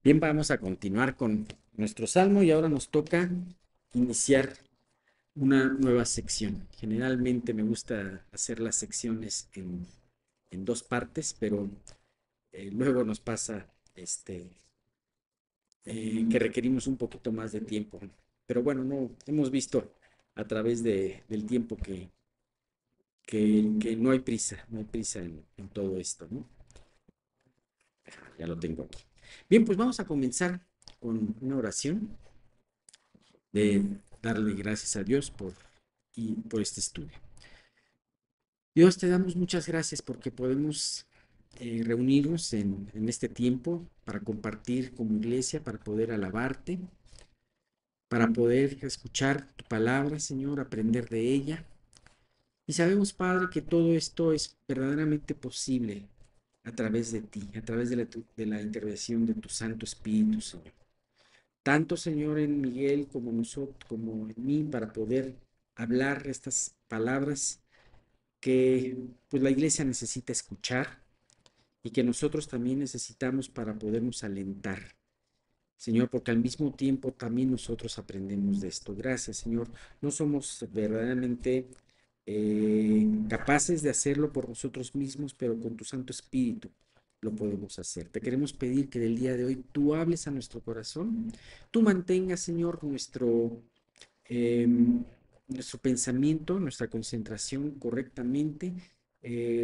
Bien, vamos a continuar con nuestro salmo y ahora nos toca iniciar una nueva sección. Generalmente me gusta hacer las secciones en dos partes, pero luego nos pasa que requerimos un poquito más de tiempo. Pero bueno, no hemos visto a través del tiempo que no hay prisa, no hay prisa en todo esto, ¿no? Ya lo tengo aquí. Bien, pues vamos a comenzar con una oración de darle gracias a Dios por este estudio. Dios, te damos muchas gracias porque podemos reunirnos en este tiempo para compartir como iglesia, para poder alabarte, para poder escuchar tu palabra, Señor, aprender de ella. Y sabemos, Padre, que todo esto es verdaderamente posible a través de ti, a través de la intervención de tu Santo Espíritu, Señor. Tanto, Señor, en Miguel como nosotros, como en mí, para poder hablar estas palabras que pues la iglesia necesita escuchar y que nosotros también necesitamos para podernos alentar. Señor, porque al mismo tiempo también nosotros aprendemos de esto. Gracias, Señor. No somos verdaderamente capaces de hacerlo por nosotros mismos, pero con tu Santo Espíritu lo podemos hacer. Te queremos pedir que del día de hoy tú hables a nuestro corazón, tú mantengas, Señor, eh, nuestro pensamiento, nuestra concentración correctamente.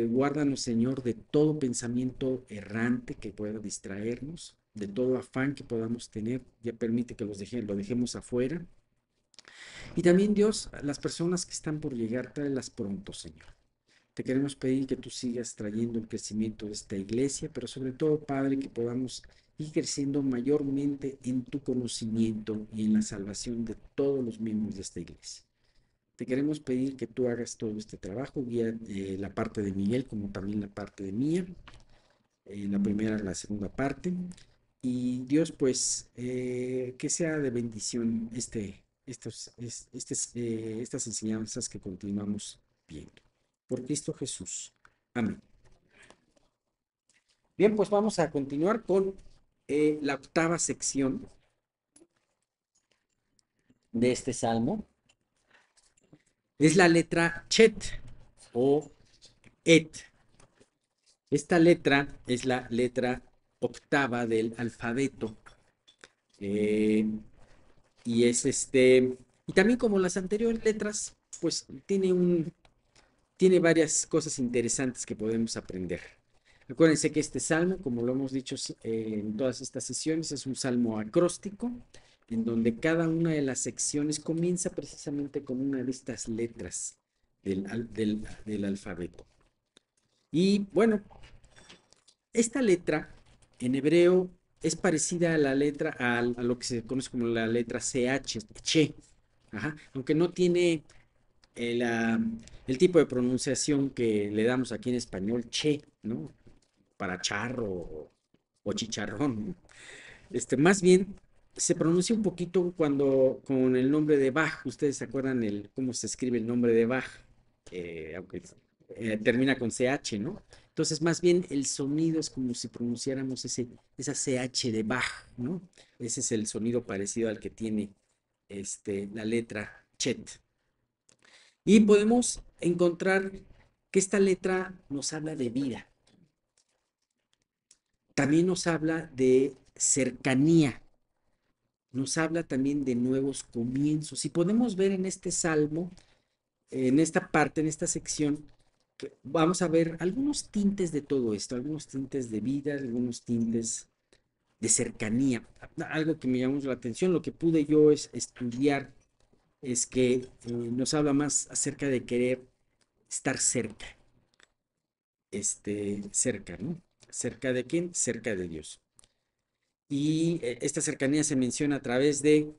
Guárdanos, Señor, de todo pensamiento errante que pueda distraernos, de todo afán que podamos tener. Ya permite que lo dejemos afuera. Y también, Dios, a las personas que están por llegar, tráelas pronto, Señor. Te queremos pedir que tú sigas trayendo el crecimiento de esta iglesia, pero sobre todo, Padre, que podamos ir creciendo mayormente en tu conocimiento y en la salvación de todos los miembros de esta iglesia. Te queremos pedir que tú hagas todo este trabajo, guía la parte de Miguel como también la parte de mía, la primera, la segunda parte. Y Dios, pues, que sea de bendición estas enseñanzas que continuamos viendo. Por Cristo Jesús. Amén. Bien, pues vamos a continuar con la octava sección de este salmo. Es la letra Chet o Et. Esta letra es la letra octava del alfabeto. eh, y es y también como las anteriores letras, pues tiene varias cosas interesantes que podemos aprender. Acuérdense que este salmo, como lo hemos dicho en todas estas sesiones, es un salmo acróstico, en donde cada una de las secciones comienza precisamente con una de estas letras del alfabeto. Y bueno, esta letra en hebreo es parecida a la letra, a lo que se conoce como la letra CH, che, ajá, aunque no tiene el tipo de pronunciación que le damos aquí en español, che, ¿no? Para charro o chicharrón, ¿no? Más bien se pronuncia un poquito cuando con el nombre de Bach. Ustedes se acuerdan cómo se escribe el nombre de Bach, aunque termina con CH, ¿no? Entonces, más bien el sonido es como si pronunciáramos esa CH de Bach, ¿no? Ese es el sonido parecido al que tiene la letra Chet. Y podemos encontrar que esta letra nos habla de vida, también nos habla de cercanía, nos habla también de nuevos comienzos. Y podemos ver en este salmo, en esta parte, en esta sección, que vamos a ver algunos tintes de todo esto, algunos tintes de vida, algunos tintes de cercanía. Algo que me llamó la atención, lo que pude yo es estudiar, es que nos habla más acerca de querer estar cerca, cerca, ¿no? ¿Cerca de quién? Cerca de Dios. Y esta cercanía se menciona a través de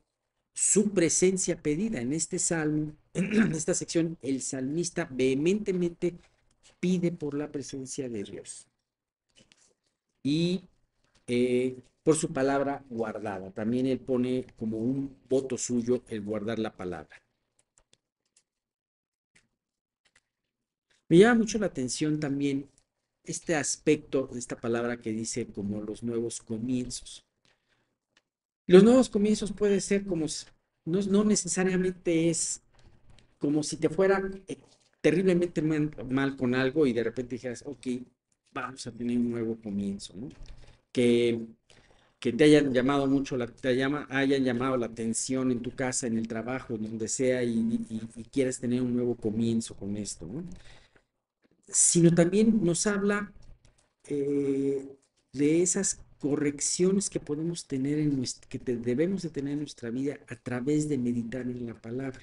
su presencia pedida. En este salmo, en esta sección, el salmista vehementemente pide por la presencia de Dios y por su palabra guardada. También él pone como un voto suyo el guardar la palabra. Me llama mucho la atención también este aspecto de esta palabra que dice como los nuevos comienzos. Los nuevos comienzos puede ser como, no necesariamente es como si te fuera terriblemente mal con algo y de repente dijeras, ok, vamos a tener un nuevo comienzo, ¿no? Que, que te hayan llamado mucho, hayan llamado la atención en tu casa, en el trabajo, en donde sea, y quieres tener un nuevo comienzo con esto, ¿no? Sino también nos habla eh, de esas correcciones que podemos tener debemos de tener en nuestra vida a través de meditar en la palabra.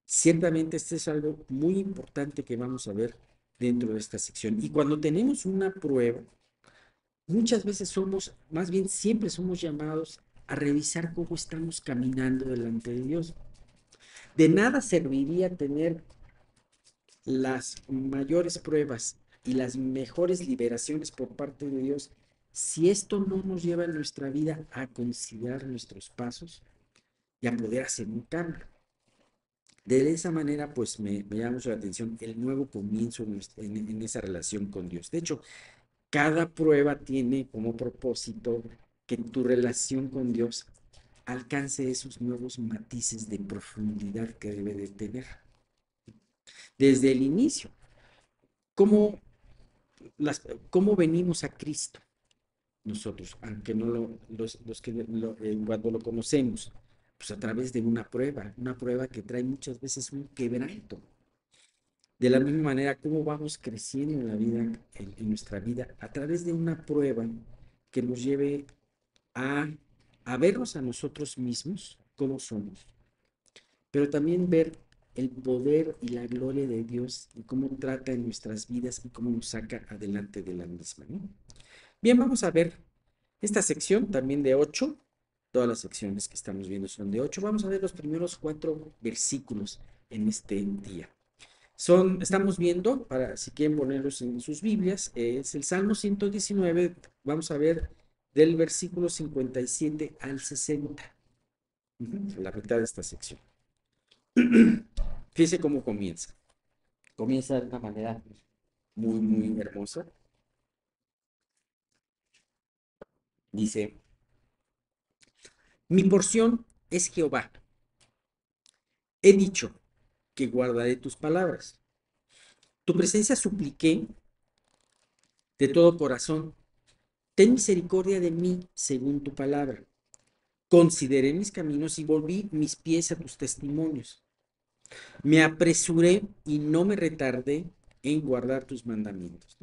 Ciertamente este es algo muy importante que vamos a ver dentro de esta sección. Y cuando tenemos una prueba, muchas veces más bien siempre somos llamados a revisar cómo estamos caminando delante de Dios. De nada serviría tener las mayores pruebas y las mejores liberaciones por parte de Dios si esto no nos lleva en nuestra vida a considerar nuestros pasos y a poder hacer un cambio. De esa manera, pues me llama mucho la atención el nuevo comienzo en esa relación con Dios. De hecho, cada prueba tiene como propósito que tu relación con Dios alcance esos nuevos matices de profundidad que debe de tener. Desde el inicio, ¿cómo, cómo venimos a Cristo nosotros? Aunque no los que cuando lo conocemos, pues a través de una prueba que trae muchas veces un quebranto. De la misma manera, cómo vamos creciendo en la vida, en nuestra vida, a través de una prueba que nos lleve a, a vernos a nosotros mismos como somos, pero también ver el poder y la gloria de Dios y cómo trata en nuestras vidas y cómo nos saca adelante de la misma, ¿no? Bien, vamos a ver esta sección también de 8. Todas las secciones que estamos viendo son de 8. Vamos a ver los primeros 4 versículos en este día. Estamos viendo, para si quieren ponerlos en sus Biblias, es el Salmo 119, vamos a ver del versículo 57 al 60, la mitad de esta sección. Fíjense cómo comienza. Comienza de una manera muy, muy hermosa. Dice, mi porción es Jehová. He dicho que guardaré tus palabras. Tu presencia supliqué de todo corazón. Ten misericordia de mí según tu palabra. Consideré mis caminos y volví mis pies a tus testimonios. Me apresuré y no me retardé en guardar tus mandamientos.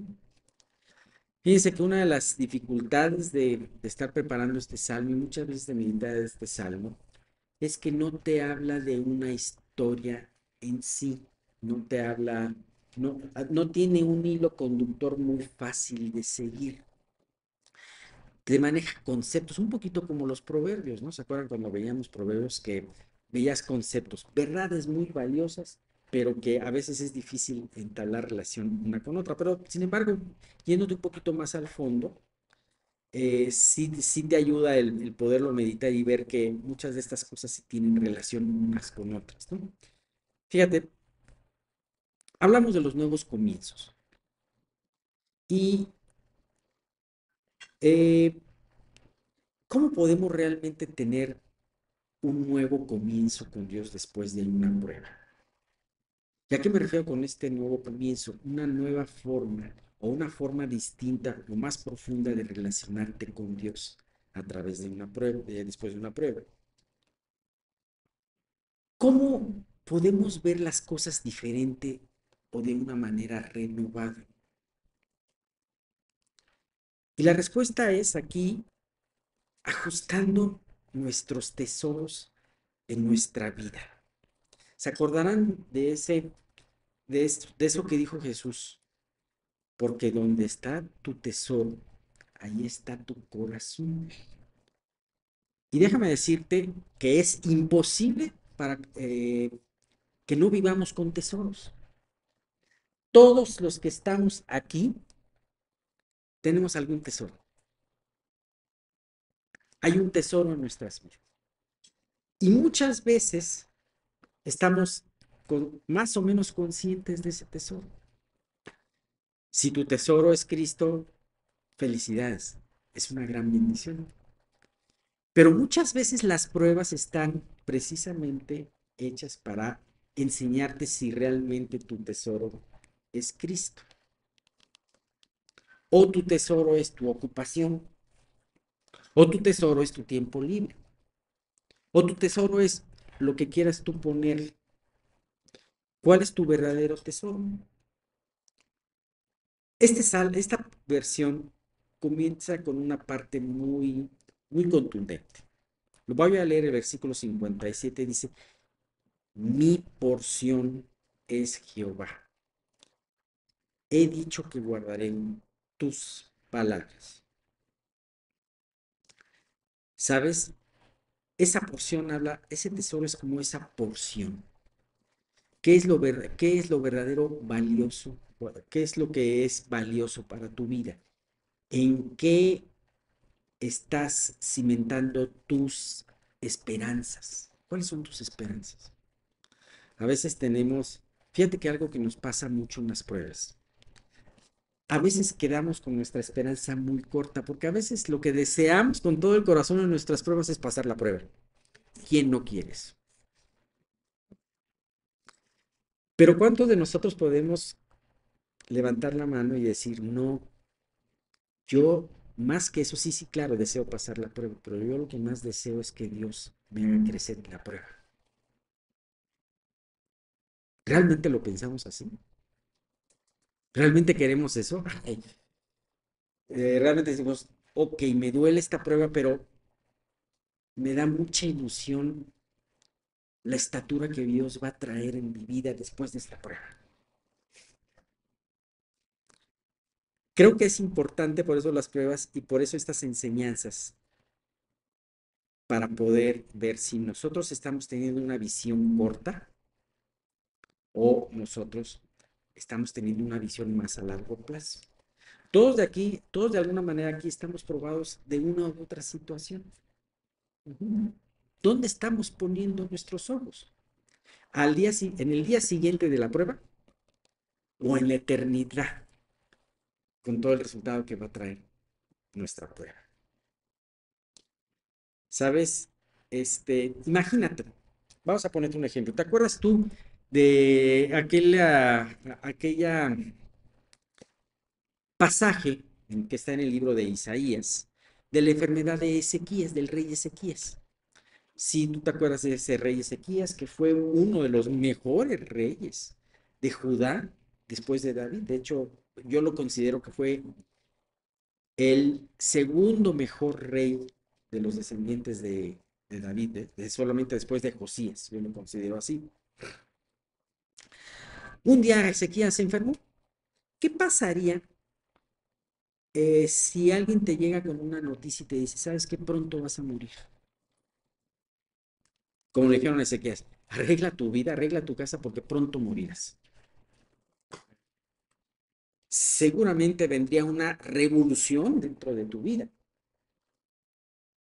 Fíjense que una de las dificultades de estar preparando este salmo y muchas veces de meditar este salmo es que no te habla de una historia en sí, no te habla, no tiene un hilo conductor muy fácil de seguir. Te maneja conceptos, un poquito como los proverbios, ¿no? ¿Se acuerdan cuando veíamos proverbios que veías conceptos, verdades muy valiosas, pero que a veces es difícil entablar relación una con otra? Pero, sin embargo, yéndote un poquito más al fondo, sí te ayuda el poderlo meditar y ver que muchas de estas cosas sí tienen relación unas con otras, ¿no? Fíjate, hablamos de los nuevos comienzos y eh, ¿cómo podemos realmente tener un nuevo comienzo con Dios después de una prueba? ¿Y a qué me refiero con este nuevo comienzo? Una nueva forma o una forma distinta o más profunda de relacionarte con Dios a través de una prueba, después de una prueba. ¿Cómo podemos ver las cosas diferente o de una manera renovada? Y la respuesta es aquí ajustando nuestros tesoros en nuestra vida. ¿Se acordarán de eso que dijo Jesús? Porque donde está tu tesoro, ahí está tu corazón. Y déjame decirte que es imposible que no vivamos con tesoros. Todos los que estamos aquí tenemos algún tesoro. Hay un tesoro en nuestras vidas. Y muchas veces estamos más o menos conscientes de ese tesoro. Si tu tesoro es Cristo, felicidades. Es una gran bendición. Pero muchas veces las pruebas están precisamente hechas para enseñarte si realmente tu tesoro es Cristo o tu tesoro es tu ocupación o tu tesoro es tu tiempo libre o tu tesoro es lo que quieras tú poner. ¿Cuál es tu verdadero tesoro? Esta versión comienza con una parte muy contundente. Lo voy a leer el versículo 57, dice, mi porción es Jehová. He dicho que guardaré tus palabras. ¿Sabes? Esa porción habla, ese tesoro es como esa porción. ¿Qué es lo verdadero valioso? ¿Qué es lo que es valioso para tu vida? ¿En qué estás cimentando tus esperanzas? ¿Cuáles son tus esperanzas? A veces tenemos, fíjate que algo que nos pasa mucho en las pruebas. A veces quedamos con nuestra esperanza muy corta, porque a veces lo que deseamos con todo el corazón en nuestras pruebas es pasar la prueba. ¿Quién no quieres? Pero ¿cuántos de nosotros podemos levantar la mano y decir, no, yo más que eso, sí, sí, claro, deseo pasar la prueba, pero yo lo que más deseo es que Dios me haga crecer en la prueba? ¿Realmente lo pensamos así? ¿Realmente queremos eso? Ay, realmente decimos, ok, me duele esta prueba, pero me da mucha ilusión la estatura que Dios va a traer en mi vida después de esta prueba. Creo que es importante por eso las pruebas y por eso estas enseñanzas, para poder ver si nosotros estamos teniendo una visión corta o nosotros estamos teniendo una visión más a largo plazo. Todos de aquí, todos de alguna manera aquí estamos probados de una u otra situación. ¿Dónde estamos poniendo nuestros ojos? ¿En el día siguiente de la prueba o en la eternidad con todo el resultado que va a traer nuestra prueba? ¿Sabes? Imagínate, vamos a ponerte un ejemplo. ¿Te acuerdas tú de aquella pasaje que está en el libro de Isaías, de la enfermedad de Ezequías, del rey Ezequías? Si tú te acuerdas de ese rey Ezequías, que fue uno de los mejores reyes de Judá después de David. De hecho, yo lo considero que fue el segundo mejor rey de los descendientes de David, solamente después de Josías, yo lo considero así. Un día Ezequías se enfermó. ¿Qué pasaría si alguien te llega con una noticia y te dice, sabes que pronto vas a morir? Como le dijeron a Ezequías, arregla tu vida, arregla tu casa porque pronto morirás. Seguramente vendría una revolución dentro de tu vida.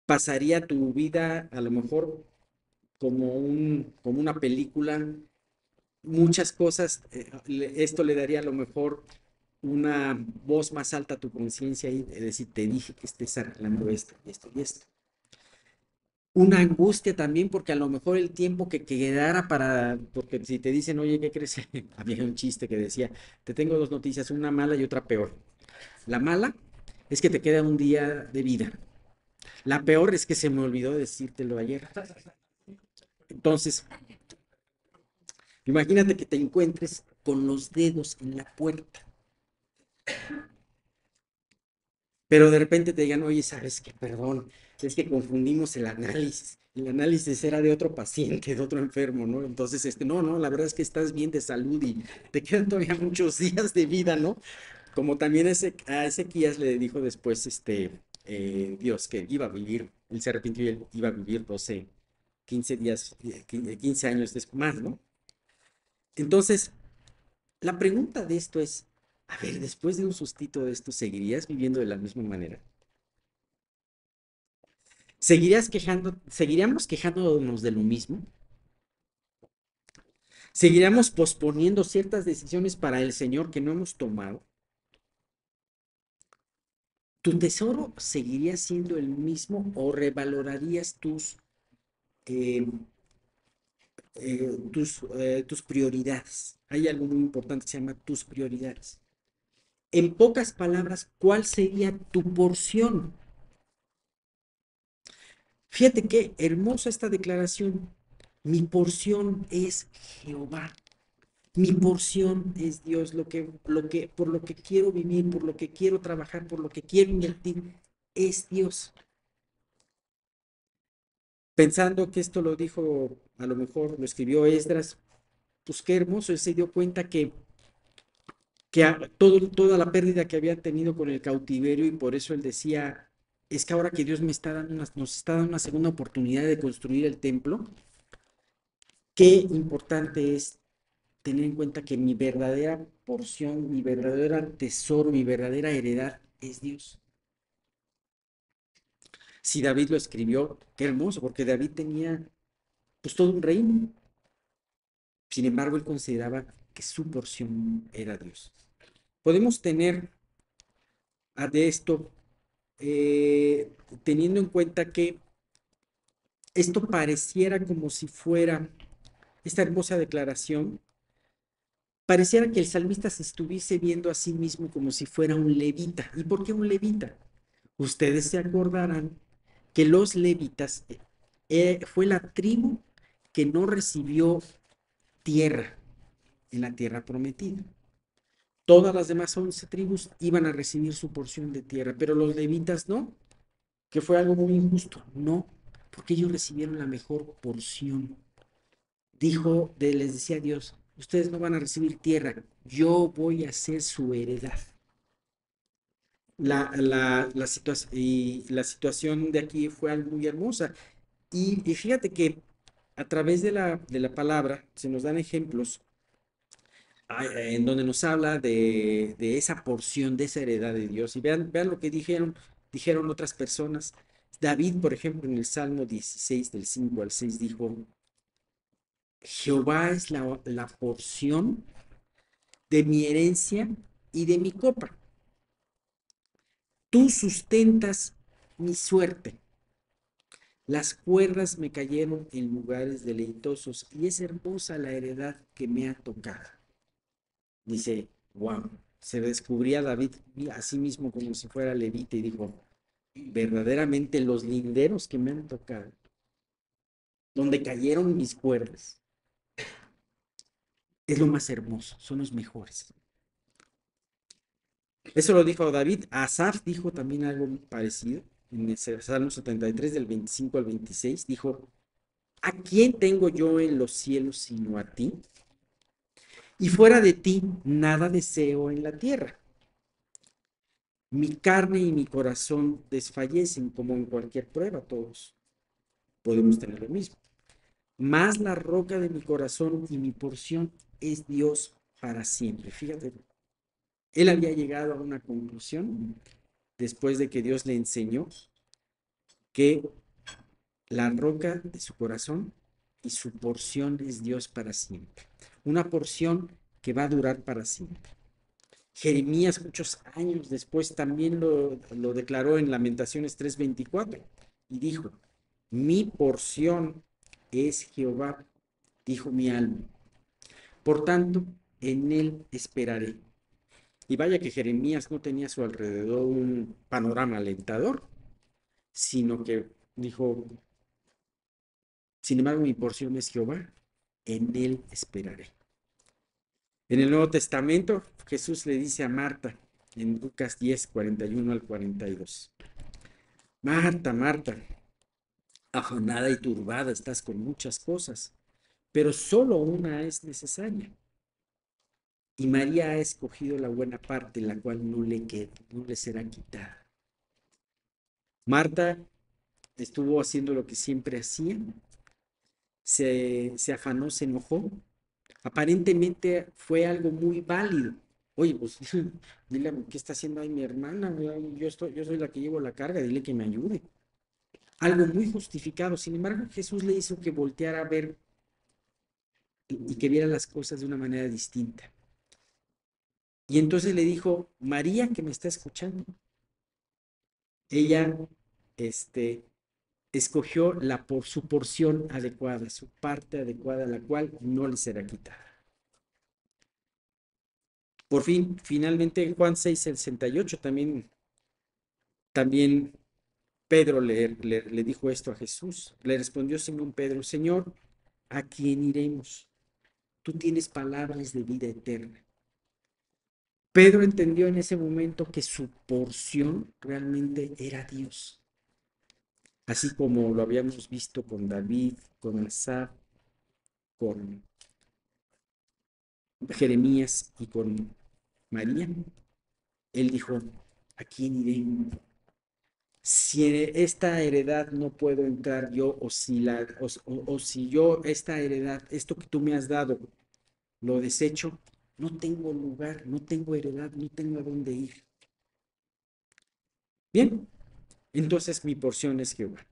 Pasaría tu vida a lo mejor como una película, muchas cosas, esto le daría a lo mejor una voz más alta a tu conciencia y decir, te dije que estés arreglando esto, esto y esto. Una angustia también, porque a lo mejor el tiempo que quedara porque si te dicen, oye, ¿qué crees? Había un chiste que decía, te tengo dos noticias, una mala y otra peor. La mala es que te queda un día de vida. La peor es que se me olvidó decírtelo ayer. Entonces, imagínate que te encuentres con los dedos en la puerta, pero de repente te digan, oye, ¿sabes qué? Perdón, es que confundimos el análisis. El análisis era de otro paciente, de otro enfermo, ¿no? Entonces, no, la verdad es que estás bien de salud y te quedan todavía muchos días de vida, ¿no? Como también a Ezequías le dijo después, Dios, que iba a vivir, él se arrepintió y él iba a vivir 12, 15 días, 15 años después más, ¿no? Entonces, la pregunta de esto es, a ver, después de un sustito de esto, ¿seguirías viviendo de la misma manera? ¿Seguiríamos quejándonos de lo mismo? ¿Seguiríamos posponiendo ciertas decisiones para el Señor que no hemos tomado? ¿Tu tesoro seguiría siendo el mismo o revalorarías eh, tus prioridades? Hay algo muy importante que se llama tus prioridades. En pocas palabras, ¿cuál sería tu porción? Fíjate qué hermosa esta declaración. Mi porción es Jehová. Mi porción es Dios, por lo que quiero vivir, por lo que quiero trabajar, por lo que quiero invertir, es Dios. Pensando que esto lo dijo, a lo mejor lo escribió Esdras, pues qué hermoso, él se dio cuenta toda la pérdida que había tenido con el cautiverio, y por eso él decía, es que ahora que Dios nos está dando una segunda oportunidad de construir el templo, qué importante es tener en cuenta que mi verdadera porción, mi verdadera tesoro, mi verdadera heredad es Dios. Si David lo escribió, qué hermoso, porque David tenía pues todo un reino. Sin embargo, él consideraba que su porción era Dios. Podemos tener de esto, eh, teniendo en cuenta que esto pareciera como si fuera esta hermosa declaración, pareciera que el salmista se estuviese viendo a sí mismo como si fuera un levita. ¿Y por qué un levita? Ustedes se acordarán que los levitas fue la tribu que no recibió tierra en la tierra prometida. Todas las demás 11 tribus iban a recibir su porción de tierra, pero los levitas no, que fue algo muy injusto. No, porque ellos recibieron la mejor porción. Les decía Dios, ustedes no van a recibir tierra, yo voy a ser su heredad. La situación de aquí fue algo muy hermosa. Y fíjate que a través de la palabra se nos dan ejemplos en donde nos habla de esa porción, de esa heredad de Dios. Y vean lo que dijeron otras personas. David, por ejemplo, en el Salmo 16, del 5 al 6, dijo, Jehová es la porción de mi herencia y de mi copa. Tú sustentas mi suerte. Las cuerdas me cayeron en lugares deleitosos y es hermosa la heredad que me ha tocado. Dice, wow, se descubría David a sí mismo como si fuera levita y dijo, verdaderamente los linderos que me han tocado, donde cayeron mis cuerdas, es lo más hermoso, son los mejores. Eso lo dijo David. Asaf dijo también algo parecido en el Salmo 73 del 25 al 26. Dijo, ¿a quién tengo yo en los cielos sino a ti? Y fuera de ti nada deseo en la tierra. Mi carne y mi corazón desfallecen como en cualquier prueba, todos podemos tener lo mismo. Más la roca de mi corazón y mi porción es Dios para siempre. Fíjate, él había llegado a una conclusión después de que Dios le enseñó que la roca de su corazón y su porción es Dios para siempre. Una porción que va a durar para siempre. Jeremías, muchos años después, también lo declaró en Lamentaciones 3:24 y dijo, mi porción es Jehová, dijo mi alma. Por tanto, en él esperaré. Y vaya que Jeremías no tenía a su alrededor un panorama alentador, sino que dijo, sin embargo, mi porción es Jehová, en él esperaré. En el Nuevo Testamento, Jesús le dice a Marta, en Lucas 10:41 al 42, Marta, Marta, afanada y turbada estás con muchas cosas, pero solo una es necesaria. Y María ha escogido la buena parte, la cual no le será quitada. Marta estuvo haciendo lo que siempre hacía, se afanó, se enojó. Aparentemente fue algo muy válido. Oye, pues dile qué está haciendo ahí mi hermana. Yo soy la que llevo la carga, dile que me ayude. Algo muy justificado. Sin embargo, Jesús le hizo que volteara a ver y que viera las cosas de una manera distinta. Y entonces le dijo, María, que me está escuchando, ella, escogió su porción adecuada, su parte adecuada, la cual no le será quitada. Por fin, finalmente en Juan 6:68 también Pedro le dijo esto a Jesús. Le respondió Simón Pedro: Señor, ¿a quién iremos? Tú tienes palabras de vida eterna. Pedro entendió en ese momento que su porción realmente era Dios. Así como lo habíamos visto con David, con Asaf, con Jeremías y con María. Él dijo: ¿a quién iré? Si esta heredad no puedo entrar yo, o si yo esta heredad, esto que tú me has dado, lo desecho, no tengo lugar, no tengo heredad, no tengo a dónde ir. Bien, entonces mi porción es Jehová.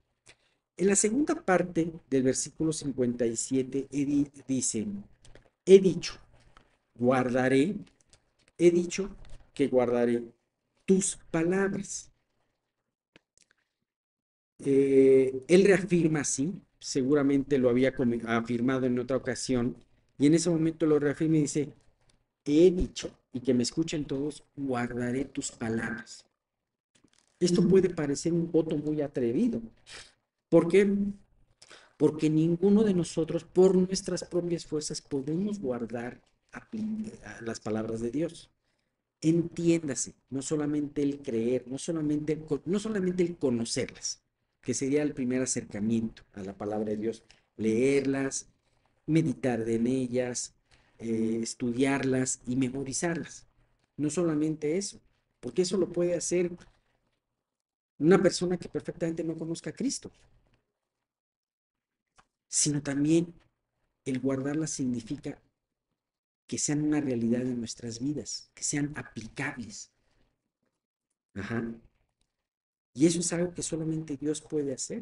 En la segunda parte del versículo 57 dice: he dicho, guardaré, he dicho que guardaré tus palabras. Él reafirma así, seguramente lo había afirmado en otra ocasión, y en ese momento lo reafirma y dice: he dicho, y que me escuchen todos, guardaré tus palabras. Esto puede parecer un voto muy atrevido. ¿Por qué? Porque ninguno de nosotros, por nuestras propias fuerzas, podemos guardar las palabras de Dios. Entiéndase, no solamente el creer, no solamente el conocerlas, que sería el primer acercamiento a la palabra de Dios, leerlas, meditar en ellas, estudiarlas y memorizarlas. No solamente eso, porque eso lo puede hacer una persona que perfectamente no conozca a Cristo, sino también el guardarlas significa que sean una realidad en nuestras vidas, que sean aplicables. Ajá. Y eso es algo que solamente Dios puede hacer.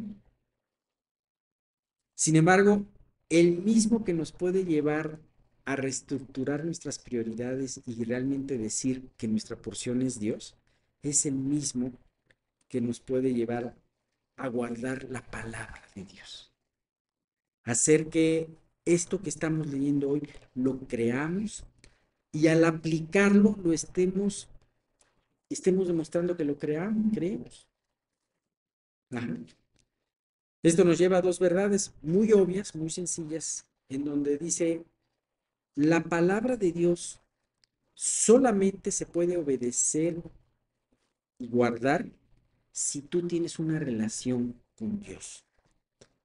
Sin embargo, el mismo que nos puede llevar a reestructurar nuestras prioridades y realmente decir que nuestra porción es Dios, es el mismo que nos puede llevar a guardar la palabra de Dios. Hacer que esto que estamos leyendo hoy lo creamos y al aplicarlo lo estemos demostrando que lo creemos. Ajá. Esto nos lleva a dos verdades muy obvias, muy sencillas, en donde dice: la palabra de Dios solamente se puede obedecer y guardar si tú tienes una relación con Dios.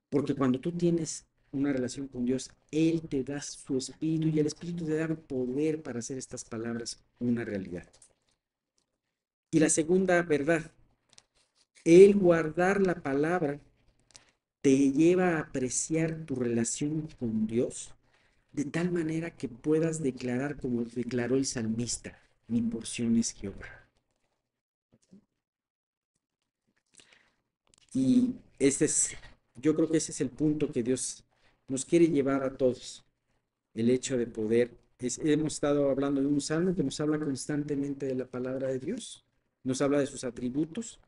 Porque cuando tú tienes una relación con Dios, Él te da su espíritu y el espíritu te da el poder para hacer estas palabras una realidad. Y la segunda verdad: el guardar la palabra te lleva a apreciar tu relación con Dios de tal manera que puedas declarar como declaró el salmista: mi porción es Jehová. Y yo creo que ese es el punto que Dios nos quiere llevar a todos, el hecho de poder, hemos estado hablando de un salmo que nos habla constantemente de la palabra de Dios, nos habla de sus atributos,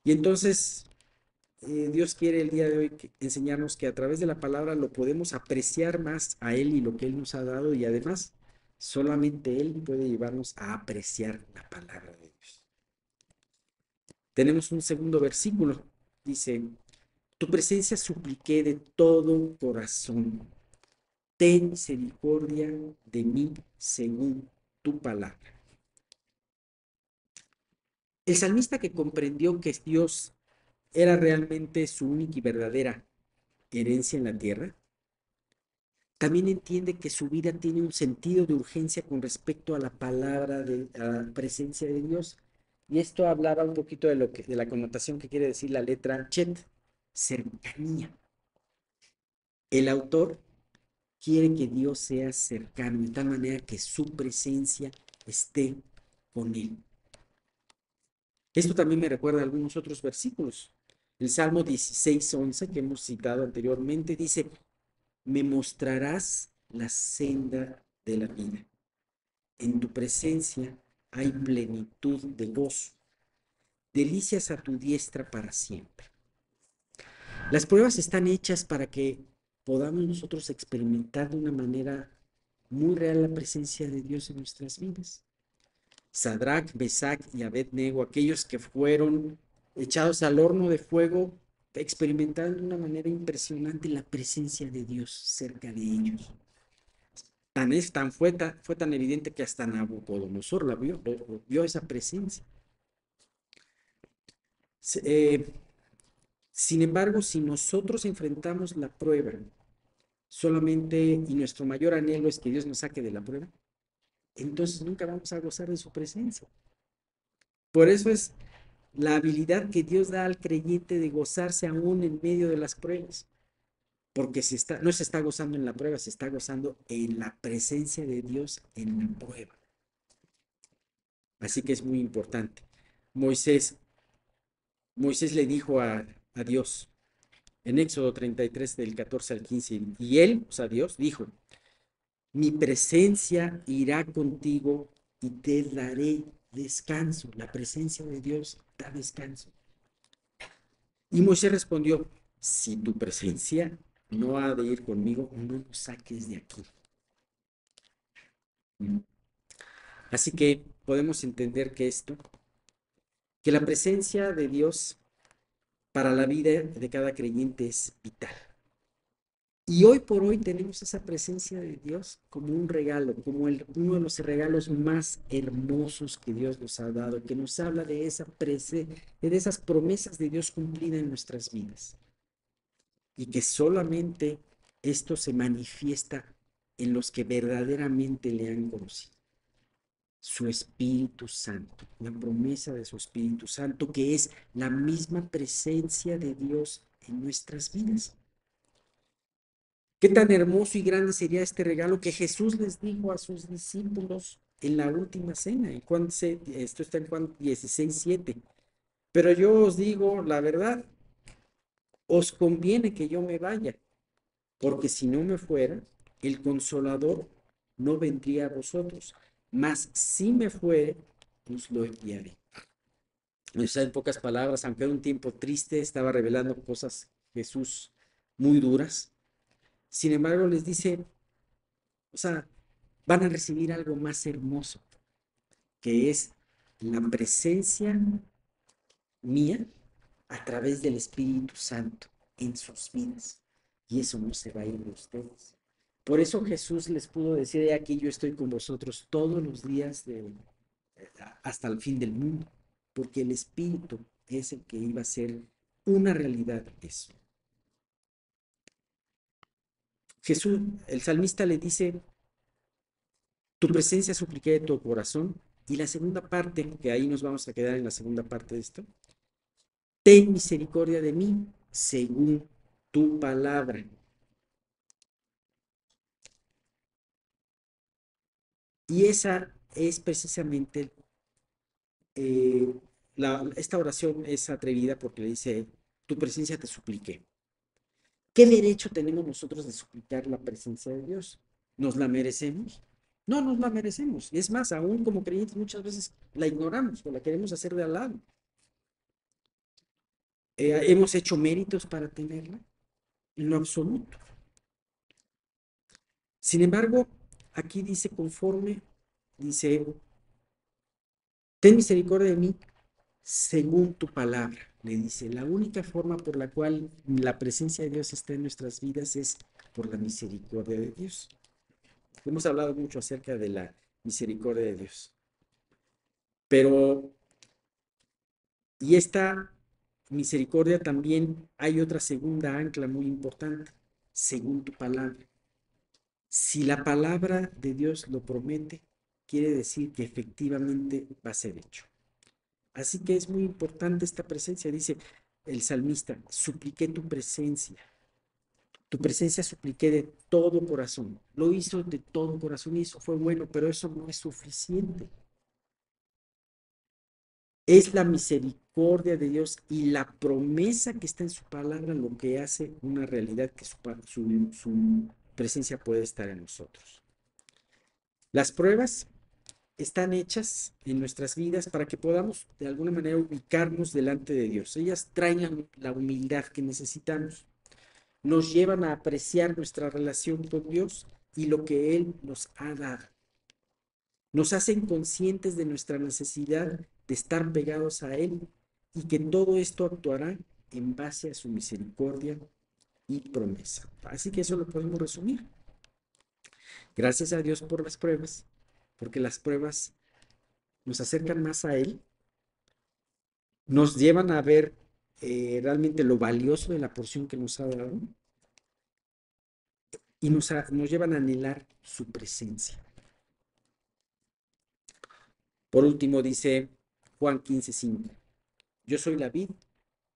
y entonces Dios quiere el día de hoy enseñarnos que a través de la palabra lo podemos apreciar más a Él y lo que Él nos ha dado, y además solamente Él puede llevarnos a apreciar la palabra de Dios. Tenemos un segundo versículo, dice: tu presencia supliqué de todo corazón, ten misericordia de mí según tu palabra. El salmista, que comprendió que Dios era realmente su única y verdadera herencia en la tierra, también entiende que su vida tiene un sentido de urgencia con respecto a la palabra a la presencia de Dios. Y esto hablaba un poquito de la connotación que quiere decir la letra chet, cercanía. El autor quiere que Dios sea cercano, de tal manera que su presencia esté con él. Esto también me recuerda a algunos otros versículos. El Salmo 16:11, que hemos citado anteriormente, dice: me mostrarás la senda de la vida. En tu presencia hay plenitud de gozo. delicias a tu diestra para siempre. Las pruebas están hechas para que podamos nosotros experimentar de una manera muy real la presencia de Dios en nuestras vidas. Sadrach, Mesach y Abednego, aquellos que fueron echados al horno de fuego, experimentaron de una manera impresionante la presencia de Dios cerca de ellos. Fue tan evidente que hasta Nabucodonosor la vio esa presencia. Eh, Sin embargo, si nosotros enfrentamos la prueba solamente y nuestro mayor anhelo es que Dios nos saque de la prueba, entonces nunca vamos a gozar de su presencia. Por eso es la habilidad que Dios da al creyente de gozarse aún en medio de las pruebas, porque no se está gozando en la prueba, se está gozando en la presencia de Dios en la prueba. Así que es muy importante. Moisés le dijo a Dios en Éxodo 33 del 14 al 15, y él, o sea, Dios, dijo, mi presencia irá contigo y te daré descanso. La presencia de Dios da descanso. Y Moisés respondió, si tu presencia no ha de ir conmigo, no nos saques de aquí. Así que podemos entender que la presencia de Dios para la vida de cada creyente es vital. Y hoy por hoy tenemos esa presencia de Dios como un regalo, como uno de los regalos más hermosos que Dios nos ha dado, que nos habla de esas promesas de Dios cumplidas en nuestras vidas. Y que solamente esto se manifiesta en los que verdaderamente le han conocido. Su Espíritu Santo, la promesa de su Espíritu Santo, que es la misma presencia de Dios en nuestras vidas. Qué tan hermoso y grande sería este regalo que Jesús les dijo a sus discípulos en la última cena. Esto está en Juan 16:7. Pero yo os digo la verdad, os conviene que yo me vaya, porque si no me fuera, el Consolador no vendría a vosotros, mas si me fuere, os lo enviaré. O sea, en pocas palabras, aunque era un tiempo triste, estaba revelando cosas Jesús muy duras. Sin embargo, les dice, o sea, van a recibir algo más hermoso, que es la presencia mía a través del Espíritu Santo en sus vidas. Y eso no se va a ir de ustedes. Por eso Jesús les pudo decir, aquí yo estoy con vosotros todos los días hasta el fin del mundo, porque el Espíritu es el que iba a ser una realidad eso. Jesús, el salmista le dice, tu presencia supliqué de tu corazón. Y la segunda parte, que ahí nos vamos a quedar en la segunda parte de esto, ten misericordia de mí según tu palabra. Y esa es precisamente, esta oración es atrevida porque le dice, tu presencia te supliqué. ¿Qué derecho tenemos nosotros de suplicar la presencia de Dios? ¿Nos la merecemos? No nos la merecemos. Y es más, aún como creyentes muchas veces la ignoramos o la queremos hacer de al lado. ¿Hemos hecho méritos para tenerla? En lo absoluto. Sin embargo, aquí dice dice, ten misericordia de mí según tu palabra. Le dice, la única forma por la cual la presencia de Dios está en nuestras vidas es por la misericordia de Dios. Hemos hablado mucho acerca de la misericordia de Dios. Pero, y esta misericordia también hay otra segunda ancla muy importante, según tu palabra. Si la palabra de Dios lo promete, quiere decir que efectivamente va a ser hecho. Así que es muy importante esta presencia. Dice el salmista, supliqué tu presencia supliqué de todo corazón. Lo hizo de todo corazón y eso fue bueno, pero eso no es suficiente. Es la misericordia de Dios y la promesa que está en su palabra lo que hace una realidad que su presencia puede estar en nosotros. Las pruebas están hechas en nuestras vidas para que podamos de alguna manera ubicarnos delante de Dios. Ellas traen la humildad que necesitamos, nos llevan a apreciar nuestra relación con Dios y lo que Él nos ha dado. Nos hacen conscientes de nuestra necesidad de estar pegados a Él y que todo esto actuará en base a su misericordia y promesa. Así que eso lo podemos resumir. Gracias a Dios por las pruebas, porque las pruebas nos acercan más a Él, nos llevan a ver realmente lo valioso de la porción que nos ha dado y nos llevan a anhelar su presencia. Por último dice Juan 15:5, yo soy la vid,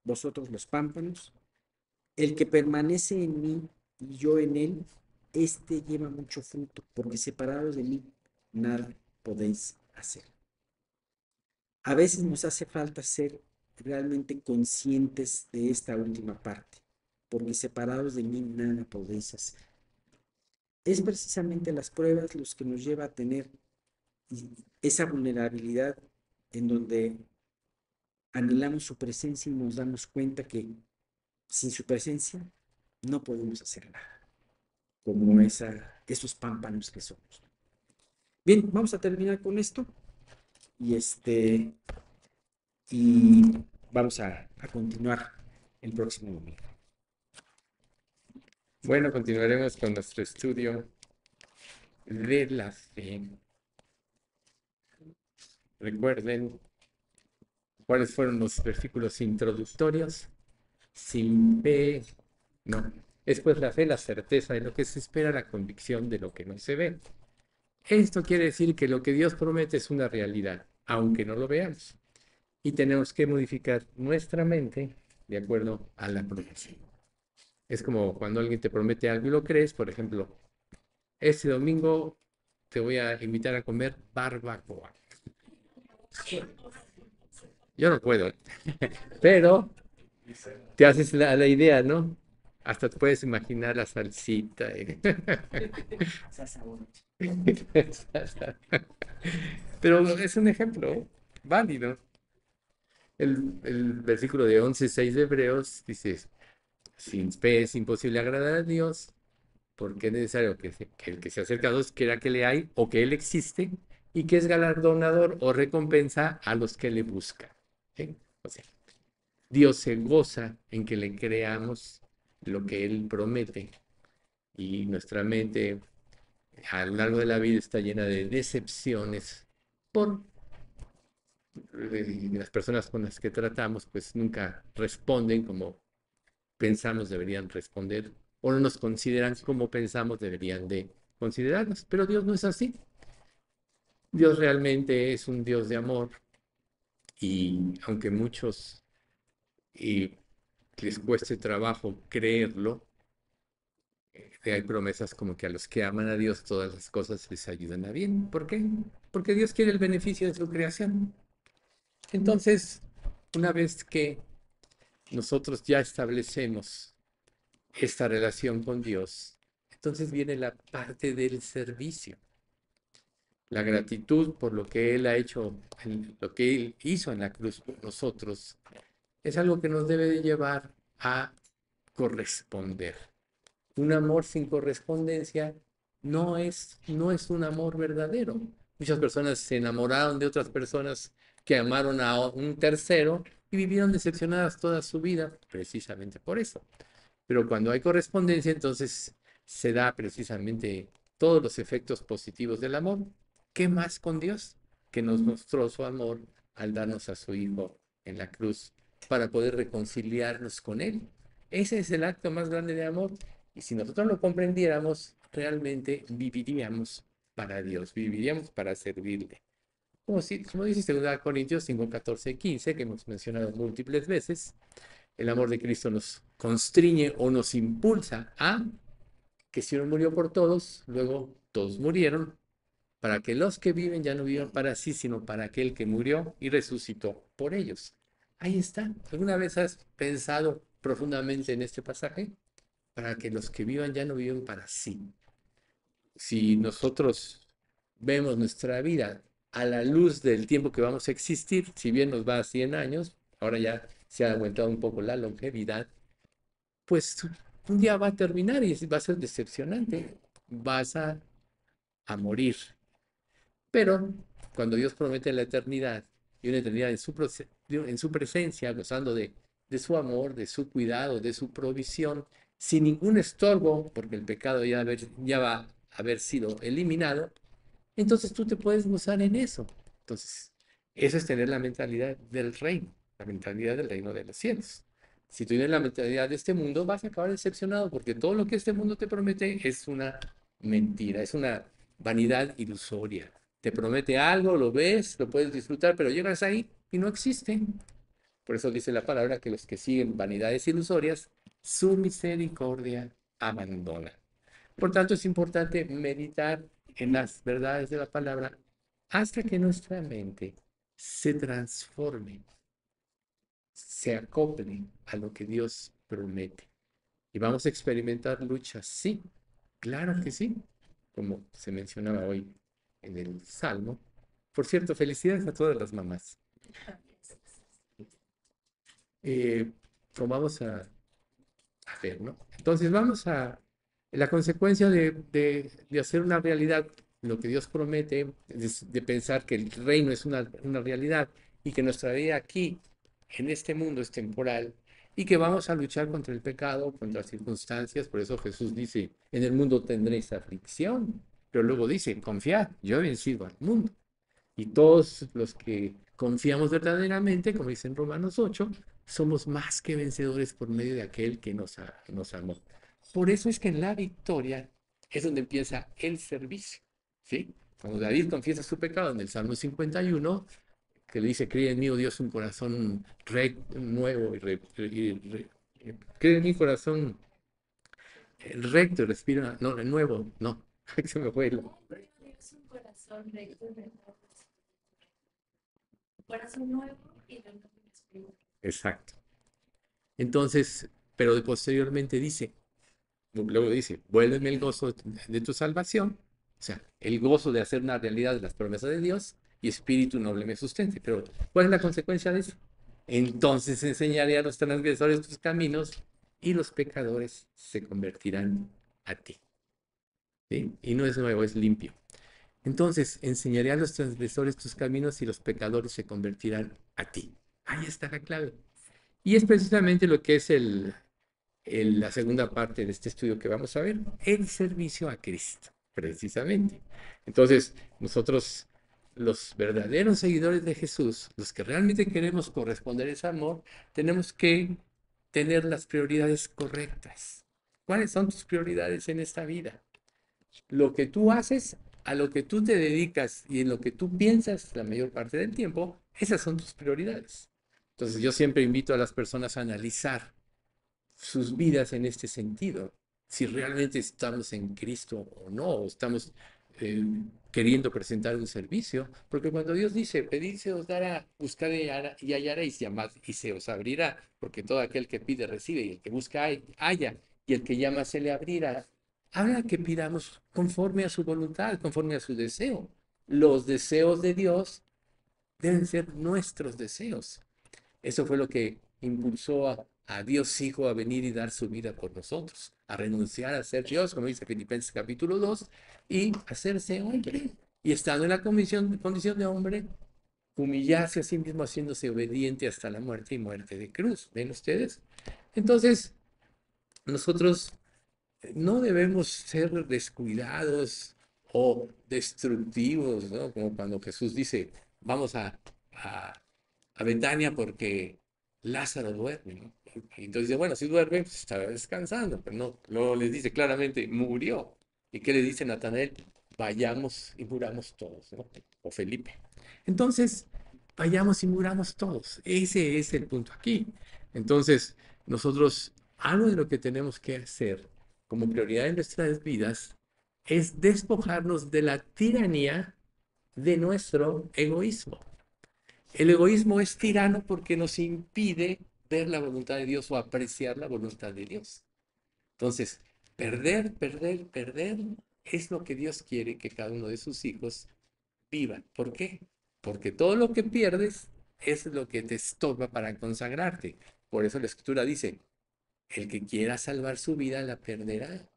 vosotros los pámpanos, el que permanece en mí y yo en él, este lleva mucho fruto, porque separados de mí nada podéis hacer. A veces nos hace falta ser realmente conscientes de esta última parte, porque separados de mí nada podéis hacer. Es precisamente las pruebas los que nos lleva a tener esa vulnerabilidad en donde anhelamos su presencia y nos damos cuenta que sin su presencia no podemos hacer nada, como esos pámpanos que somos. Bien, vamos a terminar con esto y y vamos a continuar el próximo domingo. Bueno, continuaremos con nuestro estudio de la fe. Recuerden cuáles fueron los versículos introductorios. Sin fe, no. Es pues la fe, la certeza de lo que se espera, la convicción de lo que no se ve. Esto quiere decir que lo que Dios promete es una realidad, aunque no lo veamos. Y tenemos que modificar nuestra mente de acuerdo a la promesa. Es como cuando alguien te promete algo y lo crees, por ejemplo, este domingo te voy a invitar a comer barbacoa. Yo no puedo, pero te haces la idea, ¿no? Hasta te puedes imaginar la salsita. Pero es un ejemplo válido. El versículo de 11:6 de Hebreos dice, sin fe es imposible agradar a Dios, porque es necesario que el que se acerca a Dios quiera que le hay o que Él existe y que es galardonador o recompensa a los que le buscan. ¿Sí? O sea, Dios se goza en que le creamos lo que Él promete y nuestra mente a lo largo de la vida está llena de decepciones por las personas con las que tratamos, pues nunca responden como pensamos deberían responder o no nos consideran como pensamos deberían de considerarnos. Pero Dios no es así. Dios realmente es un Dios de amor y aunque muchos les cueste trabajo creerlo, hay promesas como que a los que aman a Dios todas las cosas les ayudan a bien. ¿Por qué? Porque Dios quiere el beneficio de su creación. Entonces, una vez que nosotros ya establecemos esta relación con Dios, entonces viene la parte del servicio. La gratitud por lo que Él ha hecho, lo que Él hizo en la cruz por nosotros, es algo que nos debe de llevar a corresponder. Un amor sin correspondencia no es un amor verdadero. Muchas personas se enamoraron de otras personas que amaron a un tercero y vivieron decepcionadas toda su vida, precisamente por eso. Pero cuando hay correspondencia, entonces se da precisamente todos los efectos positivos del amor. ¿Qué más con Dios? Que nos mostró su amor al darnos a su Hijo en la cruz para poder reconciliarnos con Él. Ese es el acto más grande de amor. Y si nosotros lo comprendiéramos, realmente viviríamos para Dios, viviríamos para servirle. Como dice 2 Corintios 5, 14, 15, que hemos mencionado múltiples veces, el amor de Cristo nos constriñe o nos impulsa a que si uno murió por todos, luego todos murieron, para que los que viven ya no vivan para sí, sino para aquel que murió y resucitó por ellos. Ahí está. ¿Alguna vez has pensado profundamente en este pasaje? Para que los que vivan ya no vivan para sí. Si nosotros vemos nuestra vida a la luz del tiempo que vamos a existir, si bien nos va a 100 años, ahora ya se ha aumentado un poco la longevidad, pues un día va a terminar y va a ser decepcionante. Vas a morir. Pero cuando Dios promete la eternidad y una eternidad en su presencia, gozando de su amor, de su cuidado, de su provisión, sin ningún estorbo, porque el pecado ya va a haber sido eliminado, entonces tú te puedes gozar en eso. Entonces, eso es tener la mentalidad del reino, la mentalidad del reino de los cielos. Si tú tienes la mentalidad de este mundo, vas a acabar decepcionado porque todo lo que este mundo te promete es una mentira, es una vanidad ilusoria. Te promete algo, lo ves, lo puedes disfrutar, pero llegas ahí y no existe. Por eso dice la palabra que los que siguen vanidades ilusorias, su misericordia abandona. Por tanto, es importante meditar en las verdades de la palabra hasta que nuestra mente se transforme, se acople a lo que Dios promete. Y vamos a experimentar luchas, sí, claro que sí, como se mencionaba hoy en el Salmo. Por cierto, felicidades a todas las mamás. Eh, como vamos a ver, ¿no? Entonces vamos a la consecuencia de hacer una realidad lo que Dios promete, de pensar que el reino es una realidad y que nuestra vida aquí, en este mundo, es temporal y que vamos a luchar contra el pecado, contra las circunstancias. Por eso Jesús dice, en el mundo tendréis aflicción, pero luego dice, confiad, yo he vencido al mundo. Y todos los que confiamos verdaderamente, como dice en Romanos 8, somos más que vencedores por medio de aquel que nos amó. Por eso es que en la victoria es donde empieza el servicio, ¿sí? Cuando David confiesa su pecado en el Salmo 51, que le dice, crea en mí, oh Dios, un corazón nuevo crea en mi corazón recto y respira, no, nuevo, no, se me fue el... Corazón nuevo y renuevo el espíritu. Exacto. Entonces, pero posteriormente dice, luego dice, vuélveme el gozo de tu salvación, o sea, el gozo de hacer una realidad de las promesas de Dios y espíritu noble me sustente. Pero, ¿cuál es la consecuencia de eso? Entonces enseñaré a los transgresores tus caminos y los pecadores se convertirán a ti. ¿Sí? Y no es nuevo, es limpio. Entonces enseñaré a los transgresores tus caminos y los pecadores se convertirán a ti. Ahí está la clave. Y es precisamente lo que es la segunda parte de este estudio que vamos a ver, el servicio a Cristo, precisamente. Entonces, nosotros, los verdaderos seguidores de Jesús, los que realmente queremos corresponder a ese amor, tenemos que tener las prioridades correctas. ¿Cuáles son tus prioridades en esta vida? Lo que tú haces, a lo que tú te dedicas y en lo que tú piensas la mayor parte del tiempo, esas son tus prioridades. Entonces, yo siempre invito a las personas a analizar sus vidas en este sentido, si realmente estamos en Cristo o no, o estamos eh, queriendo presentar un servicio, porque cuando Dios dice, pedid se os dará, buscad y hallaréis, llamad y se os abrirá, porque todo aquel que pide recibe, y el que busca halla, y el que llama se le abrirá, habla que pidamos conforme a su voluntad, conforme a su deseo. Los deseos de Dios deben ser nuestros deseos. Eso fue lo que impulsó a Dios Hijo a venir y dar su vida por nosotros, a renunciar a ser Dios, como dice Filipenses capítulo 2, y hacerse hombre. Y estando en la condición de hombre, humillarse a sí mismo haciéndose obediente hasta la muerte y muerte de cruz. ¿Ven ustedes? Entonces, nosotros no debemos ser descuidados o destructivos, ¿no? Como cuando Jesús dice, vamos a Betania porque Lázaro duerme, ¿no? Y entonces dice, bueno, si duerme, pues está descansando, pero no, luego les dice claramente, murió. ¿Y qué le dice Natanael? Vayamos y muramos todos, ¿no? O Felipe. Entonces, vayamos y muramos todos. Ese es el punto aquí. Entonces, nosotros, algo de lo que tenemos que hacer como prioridad en nuestras vidas es despojarnos de la tiranía de nuestro egoísmo. El egoísmo es tirano porque nos impide ver la voluntad de Dios o apreciar la voluntad de Dios. Entonces, perder es lo que Dios quiere que cada uno de sus hijos viva. ¿Por qué? Porque todo lo que pierdes es lo que te estorba para consagrarte. Por eso la Escritura dice, el que quiera salvar su vida la perderá.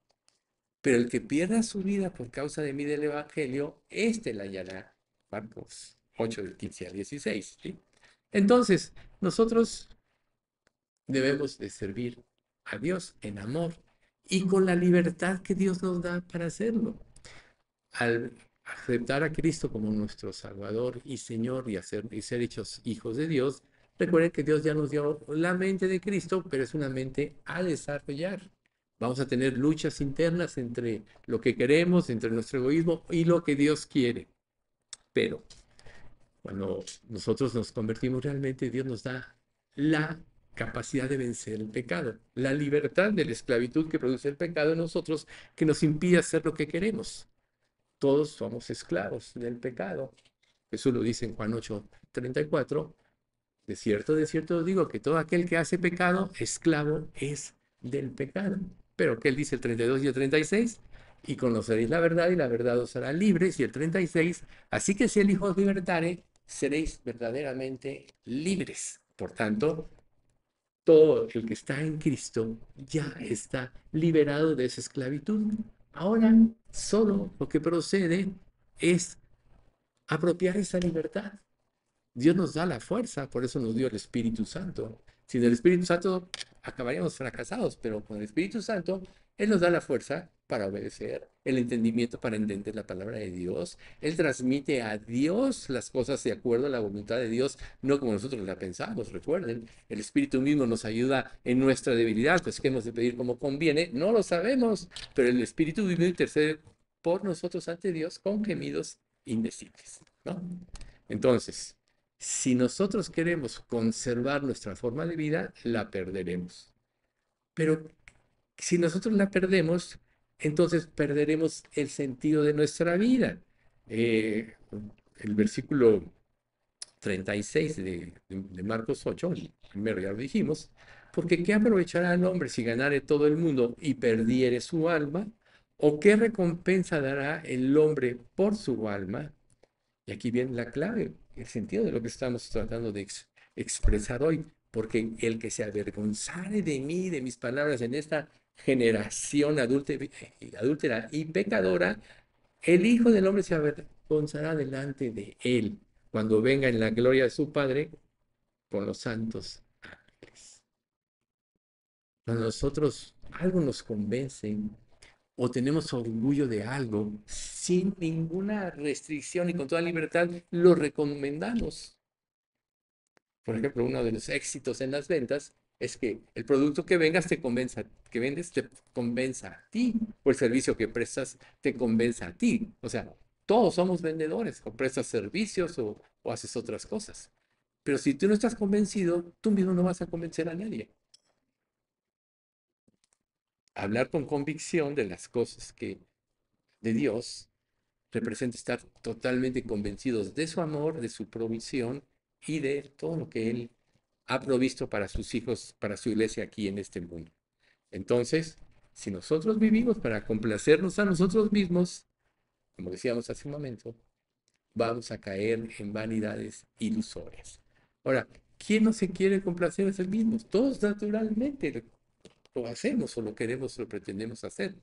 Pero el que pierda su vida por causa de mí del Evangelio, éste la hallará. Marcos 8, del 15 al 16. ¿Sí? Entonces, nosotros debemos de servir a Dios en amor y con la libertad que Dios nos da para hacerlo. Al aceptar a Cristo como nuestro Salvador y Señor y ser hechos hijos de Dios, recuerden que Dios ya nos dio la mente de Cristo, pero es una mente a desarrollar. Vamos a tener luchas internas entre lo que queremos, entre nuestro egoísmo y lo que Dios quiere. Pero cuando nosotros nos convertimos realmente, Dios nos da la capacidad de vencer el pecado, la libertad de la esclavitud que produce el pecado en nosotros, que nos impide hacer lo que queremos. Todos somos esclavos del pecado. Jesús lo dice en Juan 8:34. De cierto digo que todo aquel que hace pecado, esclavo es del pecado. Pero que él dice el 32 y el 36, y conoceréis la verdad y la verdad os hará libres. Y el 36, así que si el Hijo os libertare, seréis verdaderamente libres. Por tanto, todo el que está en Cristo ya está liberado de esa esclavitud. Ahora, solo lo que procede es apropiar esa libertad. Dios nos da la fuerza, por eso nos dio el Espíritu Santo. Sin el Espíritu Santo acabaríamos fracasados, pero con el Espíritu Santo, Él nos da la fuerza para obedecer, el entendimiento para entender la palabra de Dios. Él transmite a Dios las cosas de acuerdo a la voluntad de Dios, no como nosotros la pensamos. Recuerden, el Espíritu mismo nos ayuda en nuestra debilidad, pues que hemos de pedir como conviene, no lo sabemos, pero el Espíritu mismo intercede por nosotros ante Dios con gemidos indecibles, ¿no? Entonces, si nosotros queremos conservar nuestra forma de vida, la perderemos. Pero si nosotros la perdemos, entonces perderemos el sentido de nuestra vida. El versículo 36 de Marcos 8, el primero ya lo dijimos, porque ¿qué aprovechará el hombre si ganare todo el mundo y perdiere su alma? ¿O qué recompensa dará el hombre por su alma? Y aquí viene la clave, el sentido de lo que estamos tratando de expresar hoy, porque el que se avergonzare de mí, de mis palabras en esta generación adúltera y pecadora, el Hijo del Hombre se avergonzará delante de él cuando venga en la gloria de su Padre con los santos ángeles. Cuando nosotros algo nos convence o tenemos orgullo de algo, sin ninguna restricción y con toda libertad, lo recomendamos. Por ejemplo, uno de los éxitos en las ventas es que el producto que vengas te convenza, que vendes te convenza a ti, o el servicio que prestas te convenza a ti. O sea, todos somos vendedores, o prestas servicios o haces otras cosas. Pero si tú no estás convencido, tú mismo no vas a convencer a nadie. Hablar con convicción de las cosas que de Dios representa estar totalmente convencidos de su amor, de su provisión y de todo lo que Él ha provisto para sus hijos, para su iglesia aquí en este mundo. Entonces, si nosotros vivimos para complacernos a nosotros mismos, como decíamos hace un momento, vamos a caer en vanidades ilusorias. Ahora, ¿quién no se quiere complacer a sí mismos? Todos naturalmente lo hacemos o lo queremos o lo pretendemos hacer.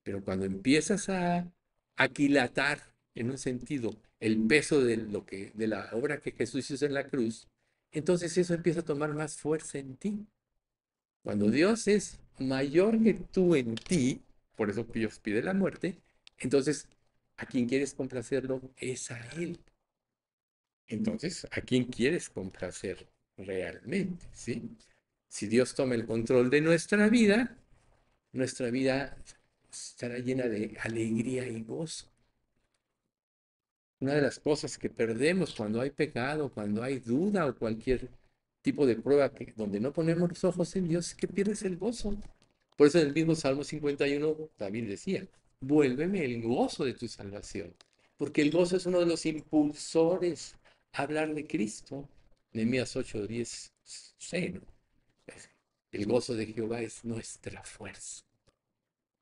Pero cuando empiezas a aquilatar en un sentido el peso de la obra que Jesús hizo en la cruz, entonces eso empieza a tomar más fuerza en ti. Cuando Dios es mayor que tú en ti, por eso Dios pide la muerte, entonces a quien quieres complacerlo es a Él. Entonces, ¿a quién quieres complacer realmente? ¿Sí? Si Dios toma el control de nuestra vida estará llena de alegría y gozo. Una de las cosas que perdemos cuando hay pecado, cuando hay duda o cualquier tipo de prueba donde no ponemos los ojos en Dios, es que pierdes el gozo. Por eso en el mismo Salmo 51 David decía, vuélveme el gozo de tu salvación, porque el gozo es uno de los impulsores a hablar de Cristo. Nehemías 8:10, ¿no? El gozo de Jehová es nuestra fuerza.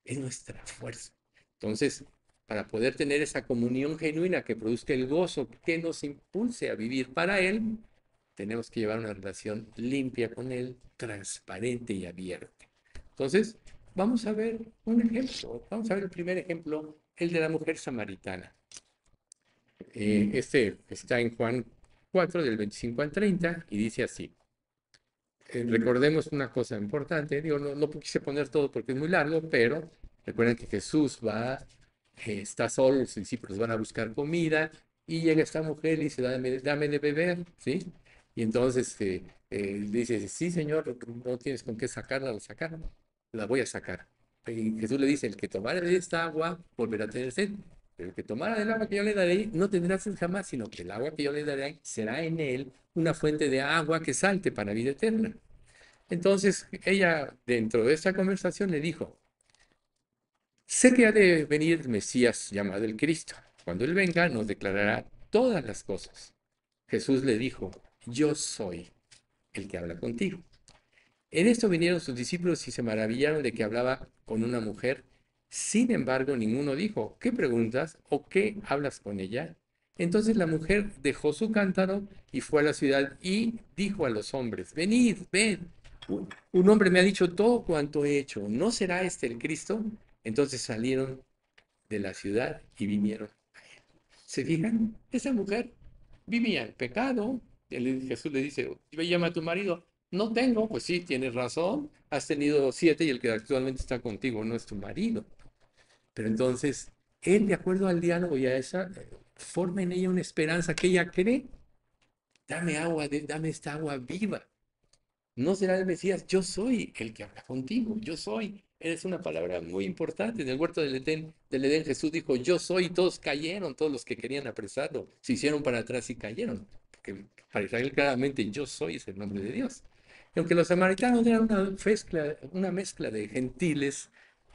Es nuestra fuerza. Entonces, para poder tener esa comunión genuina que produzca el gozo, que nos impulse a vivir para Él, tenemos que llevar una relación limpia con Él, transparente y abierta. Entonces, vamos a ver un ejemplo. Vamos a ver el primer ejemplo, el de la mujer samaritana. Este está en Juan 4, del 25 al 30, y dice así. Recordemos una cosa importante, digo, no quise poner todo porque es muy largo, pero recuerden que Jesús está solo, los discípulos van a buscar comida, y llega esta mujer y dice, dame de beber, ¿sí? Y entonces dice, sí, Señor, no tienes con qué sacarla, la voy a sacar. Y Jesús le dice, el que tomara de esta agua volverá a tener sed, pero el que tomara del agua que yo le daré no tendrá sed jamás, sino que el agua que yo le daré será en él una fuente de agua que salte para vida eterna. Entonces ella, dentro de esta conversación, le dijo, sé que ha de venir el Mesías llamado el Cristo. Cuando Él venga, nos declarará todas las cosas. Jesús le dijo, yo soy el que habla contigo. En esto vinieron sus discípulos y se maravillaron de que hablaba con una mujer. Sin embargo, ninguno dijo, ¿qué preguntas o qué hablas con ella? Entonces la mujer dejó su cántaro y fue a la ciudad y dijo a los hombres, venid, ven. Un hombre me ha dicho todo cuanto he hecho. ¿No será este el Cristo? Entonces salieron de la ciudad y vinieron. ¿Se fijan? Esa mujer vivía en pecado. Jesús le dice, ve, llama a tu marido. No tengo, pues sí, tienes razón. Has tenido 7 y el que actualmente está contigo no es tu marido. Pero entonces, él, de acuerdo al diálogo y a esa, forma en ella una esperanza que ella cree. Dame agua, dame esta agua viva. No será el Mesías, yo soy el que habla contigo, yo soy. Es una palabra muy importante. En el huerto del Edén, Jesús dijo, yo soy, y todos cayeron, todos los que querían apresarlo, se hicieron para atrás y cayeron. Porque para Israel claramente yo soy es el nombre de Dios. Y aunque los samaritanos eran una mezcla de gentiles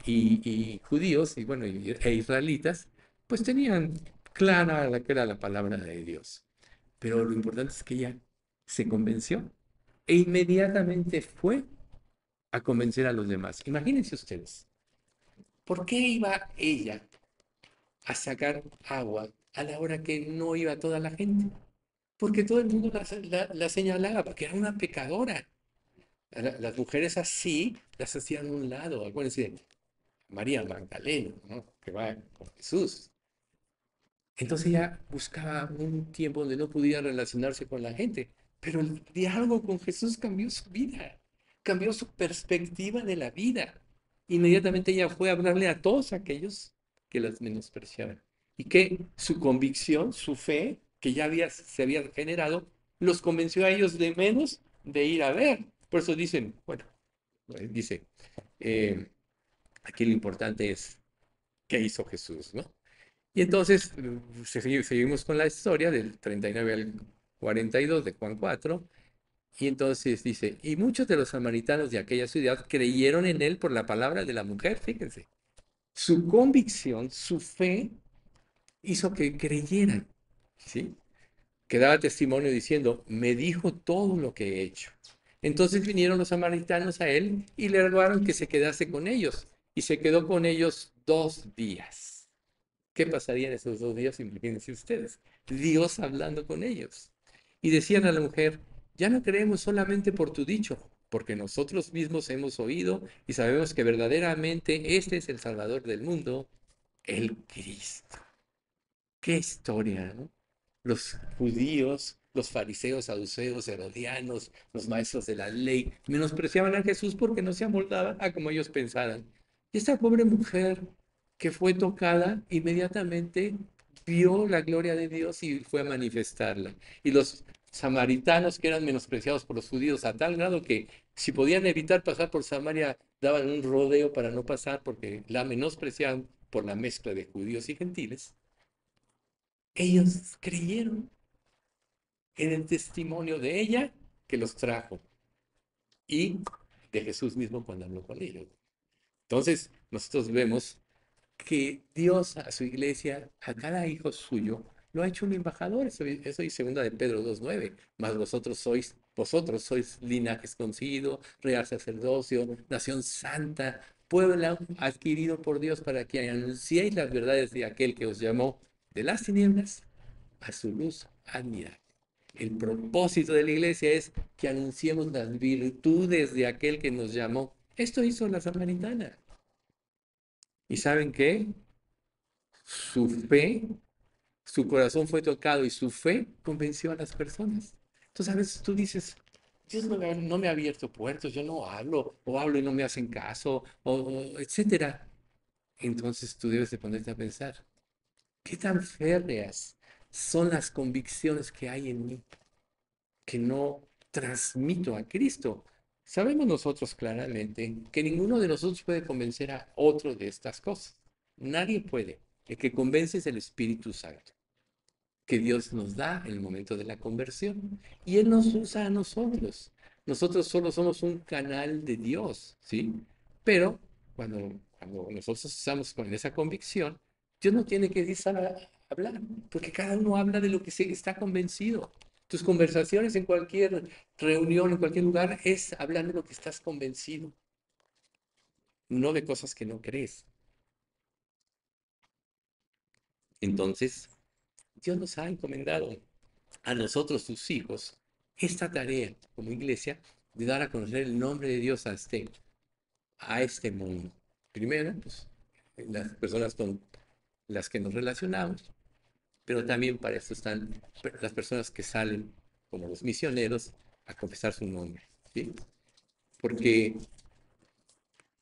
y judíos, y bueno, e israelitas, pues tenían clara la que era la palabra de Dios. Pero lo importante es que ella se convenció e inmediatamente fue a convencer a los demás. Imagínense ustedes, ¿por qué iba ella a sacar agua a la hora que no iba toda la gente? Porque todo el mundo la señalaba, porque era una pecadora. Las mujeres así las hacían a un lado. Acuérdense de María Magdalena, ¿no? Que va con Jesús. Entonces ella buscaba un tiempo donde no pudiera relacionarse con la gente, pero el diálogo con Jesús cambió su vida, cambió su perspectiva de la vida. Inmediatamente ella fue a hablarle a todos aquellos que las menospreciaban y que su convicción, su fe, que se había generado, los convenció a ellos de menos de ir a ver. Por eso dicen, bueno, dice, eh, aquí lo importante es qué hizo Jesús, ¿no? Y entonces seguimos con la historia del 39 al 42 de Juan 4. Y entonces dice, y muchos de los samaritanos de aquella ciudad creyeron en él por la palabra de la mujer, fíjense. Su convicción, su fe, hizo que creyeran, ¿sí? Que daba testimonio diciendo, me dijo todo lo que he hecho. Entonces vinieron los samaritanos a él y le rogaron que se quedase con ellos. Y se quedó con ellos 2 días. ¿Qué pasaría en esos 2 días? Imagínense ustedes. Dios hablando con ellos. Y decían a la mujer, ya no creemos solamente por tu dicho, porque nosotros mismos hemos oído y sabemos que verdaderamente este es el Salvador del mundo, el Cristo. Qué historia, ¿no? Los judíos, los fariseos, saduceos, herodianos, los maestros de la ley, menospreciaban a Jesús porque no se amoldaban a como ellos pensaran. Y esta pobre mujer que fue tocada, inmediatamente vio la gloria de Dios y fue a manifestarla. Y los samaritanos, que eran menospreciados por los judíos a tal grado que si podían evitar pasar por Samaria, daban un rodeo para no pasar porque la menospreciaban por la mezcla de judíos y gentiles. Ellos creyeron en el testimonio de ella que los trajo y de Jesús mismo cuando habló con ellos. Entonces, nosotros vemos que Dios a su iglesia, a cada hijo suyo, lo ha hecho un embajador. Eso dice 2 de Pedro 2:9. Mas vosotros sois linaje escogido, real sacerdocio, nación santa, pueblo adquirido por Dios para que anunciéis las verdades de aquel que os llamó de las tinieblas a su luz admirable. El propósito de la iglesia es que anunciemos las virtudes de aquel que nos llamó. Esto hizo la samaritana. ¿Y saben qué? Su fe, su corazón fue tocado y su fe convenció a las personas. Entonces a veces tú dices, Dios no me ha abierto puertos, yo no hablo, o hablo y no me hacen caso, o etcétera. Entonces tú debes de ponerte a pensar, ¿qué tan férreas son las convicciones que hay en mí que no transmito a Cristo? Sabemos nosotros claramente que ninguno de nosotros puede convencer a otro de estas cosas. Nadie puede. El que convence es el Espíritu Santo, que Dios nos da en el momento de la conversión. Y Él nos usa a nosotros. Nosotros solo somos un canal de Dios, ¿sí? Pero cuando nosotros estamos con esa convicción, Dios no tiene que hablar, porque cada uno habla de lo que está convencido. Tus conversaciones en cualquier reunión, en cualquier lugar, es hablar de lo que estás convencido, no de cosas que no crees. Entonces, Dios nos ha encomendado a nosotros, sus hijos, esta tarea como iglesia de dar a conocer el nombre de Dios a este mundo. Primero, pues, las personas con las que nos relacionamos, pero también para esto están las personas que salen, como los misioneros, a confesar su nombre, ¿sí? Porque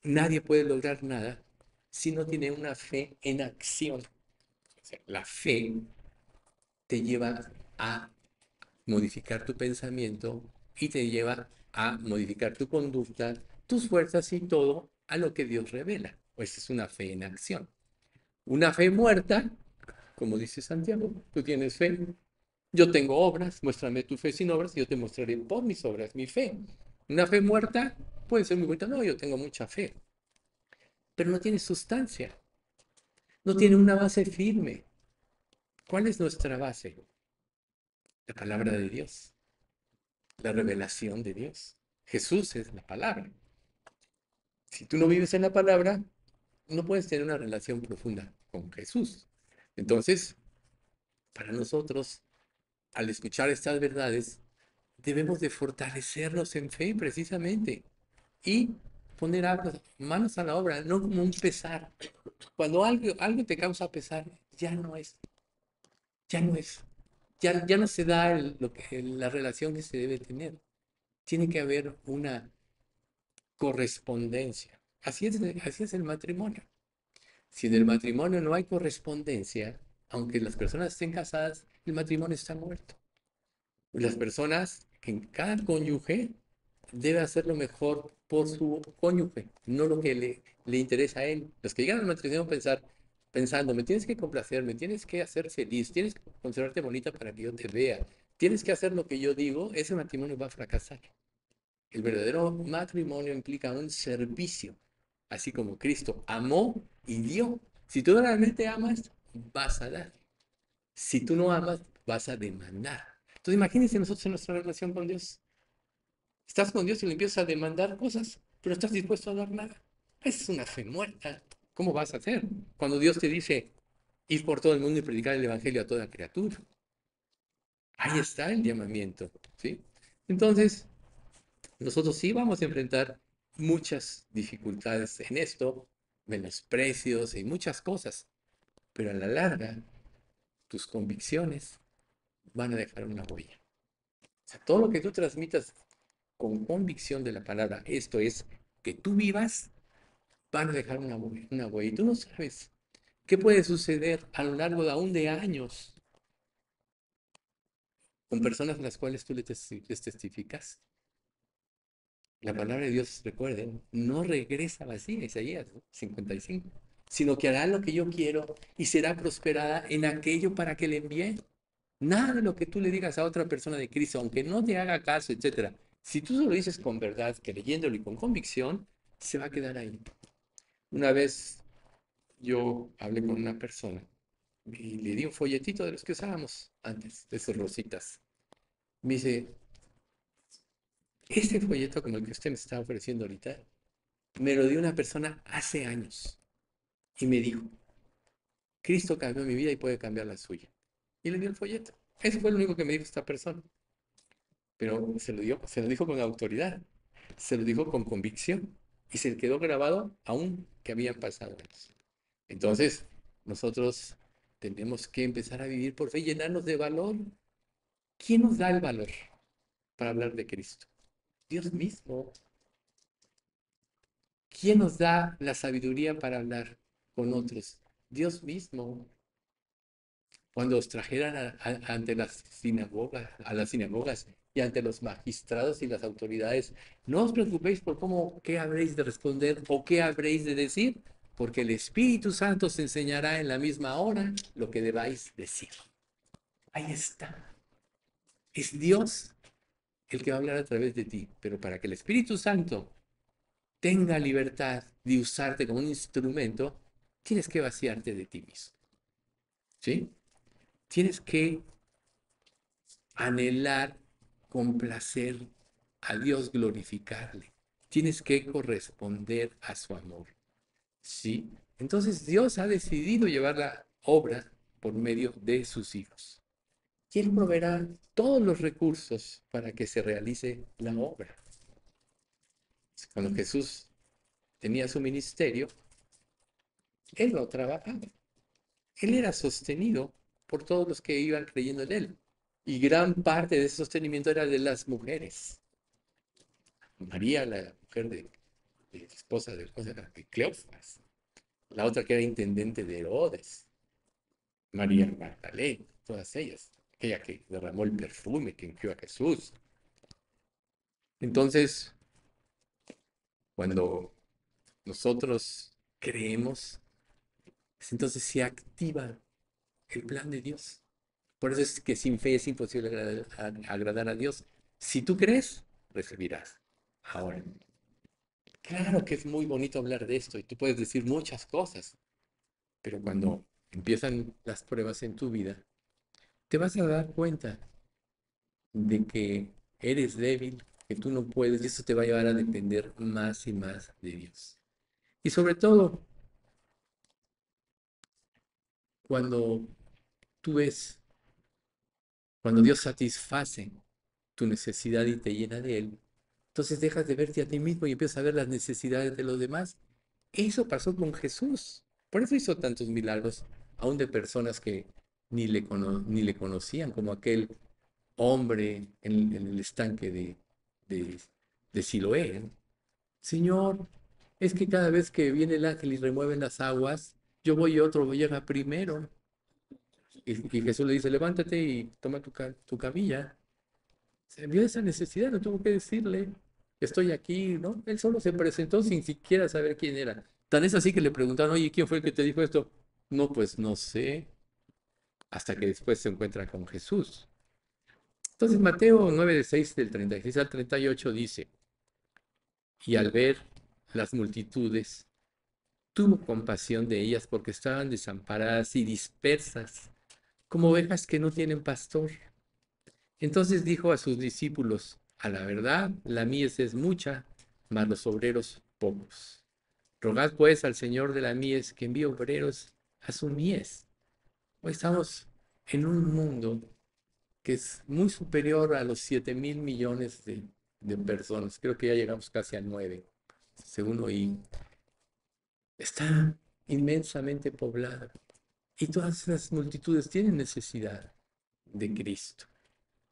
nadie puede lograr nada si no tiene una fe en acción. O sea, la fe te lleva a modificar tu pensamiento y te lleva a modificar tu conducta, tus fuerzas y todo a lo que Dios revela. Pues es una fe en acción. Una fe muerta, como dice Santiago, tú tienes fe, yo tengo obras, muéstrame tu fe sin obras y yo te mostraré por mis obras mi fe. Una fe muerta puede ser muy bonita, no, yo tengo mucha fe, pero no tiene sustancia, no tiene una base firme. ¿Cuál es nuestra base? La palabra de Dios, la revelación de Dios. Jesús es la palabra. Si tú no vives en la palabra, no puedes tener una relación profunda con Jesús. Entonces, para nosotros, al escuchar estas verdades, debemos de fortalecernos en fe precisamente y poner manos a la obra, no como un pesar. Cuando algo te causa pesar, ya no es, ya no es, ya no se da la relación que se debe tener. Tiene que haber una correspondencia. Así es el matrimonio. Si en el matrimonio no hay correspondencia, aunque las personas estén casadas, el matrimonio está muerto. Las personas, en cada cónyuge, debe hacer lo mejor por su cónyuge, no lo que le interesa a él. Los que llegan al matrimonio pensando, me tienes que complacer, me tienes que hacer feliz, tienes que considerarte bonita para que yo te vea, tienes que hacer lo que yo digo, ese matrimonio va a fracasar. El verdadero matrimonio implica un servicio, así como Cristo amó y dio. Si tú realmente amas, vas a dar. Si tú no amas, vas a demandar. Entonces imagínense nosotros en nuestra relación con Dios. Estás con Dios y le empiezas a demandar cosas, pero estás dispuesto a dar nada. Esa es una fe muerta. ¿Cómo vas a hacer? Cuando Dios te dice, ir por todo el mundo y predicar el Evangelio a toda criatura. Ahí está el llamamiento, ¿sí? Entonces, nosotros sí vamos a enfrentar muchas dificultades en esto, menosprecios y muchas cosas, pero a la larga, tus convicciones van a dejar una huella. O sea, todo lo que tú transmitas con convicción de la palabra, esto es, que tú vivas, van a dejar una huella. Y tú no sabes qué puede suceder a lo largo de aún de años con personas a las cuales tú les testificas. La palabra de Dios, recuerden, no regresa vacía, Isaías 55, sino que hará lo que yo quiero y será prosperada en aquello para que le envíe. Nada de lo que tú le digas a otra persona de Cristo, aunque no te haga caso, etcétera, si tú solo dices con verdad, creyéndolo y con convicción, se va a quedar ahí. Una vez yo hablé con una persona y le di un folletito de los que usábamos antes, de esos rositas. Me dice, este folleto como el que usted me está ofreciendo ahorita, me lo dio una persona hace años y me dijo, Cristo cambió mi vida y puede cambiar la suya. Y le dio el folleto. Eso fue lo único que me dijo esta persona. Pero se lo dijo con autoridad, se lo dijo con convicción y se quedó grabado aún que habían pasado años. Entonces, nosotros tenemos que empezar a vivir por fe y llenarnos de valor. ¿Quién nos da el valor para hablar de Cristo? Dios mismo. ¿Quién nos da la sabiduría para hablar con otros? Dios mismo. Cuando os trajeran ante a las sinagogas y ante los magistrados y las autoridades, no os preocupéis por qué habréis de responder o qué habréis de decir, porque el Espíritu Santo os enseñará en la misma hora lo que debáis decir. Ahí está. Es Dios el que va a hablar a través de ti, pero para que el Espíritu Santo tenga libertad de usarte como un instrumento, tienes que vaciarte de ti mismo. ¿Sí? Tienes que anhelar, complacer a Dios, glorificarle. Tienes que corresponder a su amor. ¿Sí? Entonces Dios ha decidido llevar la obra por medio de sus hijos. Y Él proveerá todos los recursos para que se realice la obra. Cuando Jesús tenía su ministerio, Él lo trabajaba. Él era sostenido por todos los que iban creyendo en Él. Y gran parte de ese sostenimiento era de las mujeres. María, la mujer de esposa de Cleofas, la otra que era intendente de Herodes, María Magdalena, todas ellas, aquella que derramó el perfume que ungió a Jesús. Entonces, cuando nosotros creemos, entonces se activa el plan de Dios. Por eso es que sin fe es imposible agradar a Dios. Si tú crees, recibirás. Ahora, claro que es muy bonito hablar de esto y tú puedes decir muchas cosas, pero cuando empiezan las pruebas en tu vida, te vas a dar cuenta de que eres débil, que tú no puedes, y eso te va a llevar a depender más y más de Dios. Y sobre todo, cuando tú ves, cuando Dios satisface tu necesidad y te llena de Él, entonces dejas de verte a ti mismo y empiezas a ver las necesidades de los demás. Eso pasó con Jesús. Por eso hizo tantos milagros, aún de personas que ni le conocían, como aquel hombre en el estanque de, de Siloé, ¿no? Señor, es que cada vez que viene el ángel y remueve las aguas, yo voy y otro llega primero. Y Jesús le dice, levántate y toma tu camilla. Se vio esa necesidad, no tuvo que decirle, estoy aquí, ¿no? Él solo se presentó sin siquiera saber quién era. Tan es así que le preguntaron, oye, ¿quién fue el que te dijo esto? No, pues no sé, hasta que después se encuentra con Jesús. Entonces Mateo 9, de 6, del 36 al 38 dice, y al ver las multitudes, tuvo compasión de ellas porque estaban desamparadas y dispersas, como ovejas que no tienen pastor. Entonces dijo a sus discípulos, a la verdad, la mies es mucha, mas los obreros pocos. Rogad pues al Señor de la mies que envíe obreros a su mies. Hoy estamos en un mundo que es muy superior a los 7.000 millones de personas. Creo que ya llegamos casi a 9, según oí. Está inmensamente poblada. Y todas esas multitudes tienen necesidad de Cristo.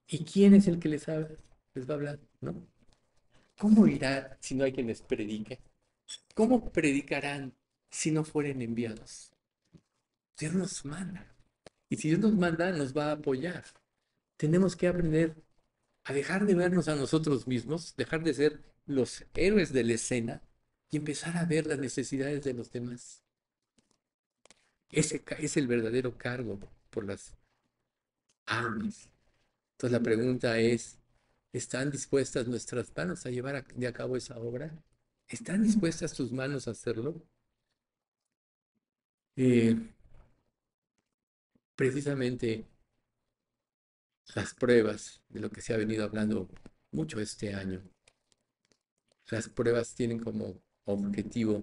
¿Y quién es el que les va a hablar? ¿No? ¿Cómo irá si no hay quien les predique? ¿Cómo predicarán si no fueren enviados? Dios nos manda. Y si Dios nos manda, nos va a apoyar. Tenemos que aprender a dejar de vernos a nosotros mismos, dejar de ser los héroes de la escena y empezar a ver las necesidades de los demás. Ese es el verdadero cargo por las almas. Entonces la pregunta es, ¿están dispuestas nuestras manos a llevar a cabo esa obra? ¿Están dispuestas tus manos a hacerlo? Eh, Precisamente las pruebas de lo que se ha venido hablando mucho este año, las pruebas tienen como objetivo,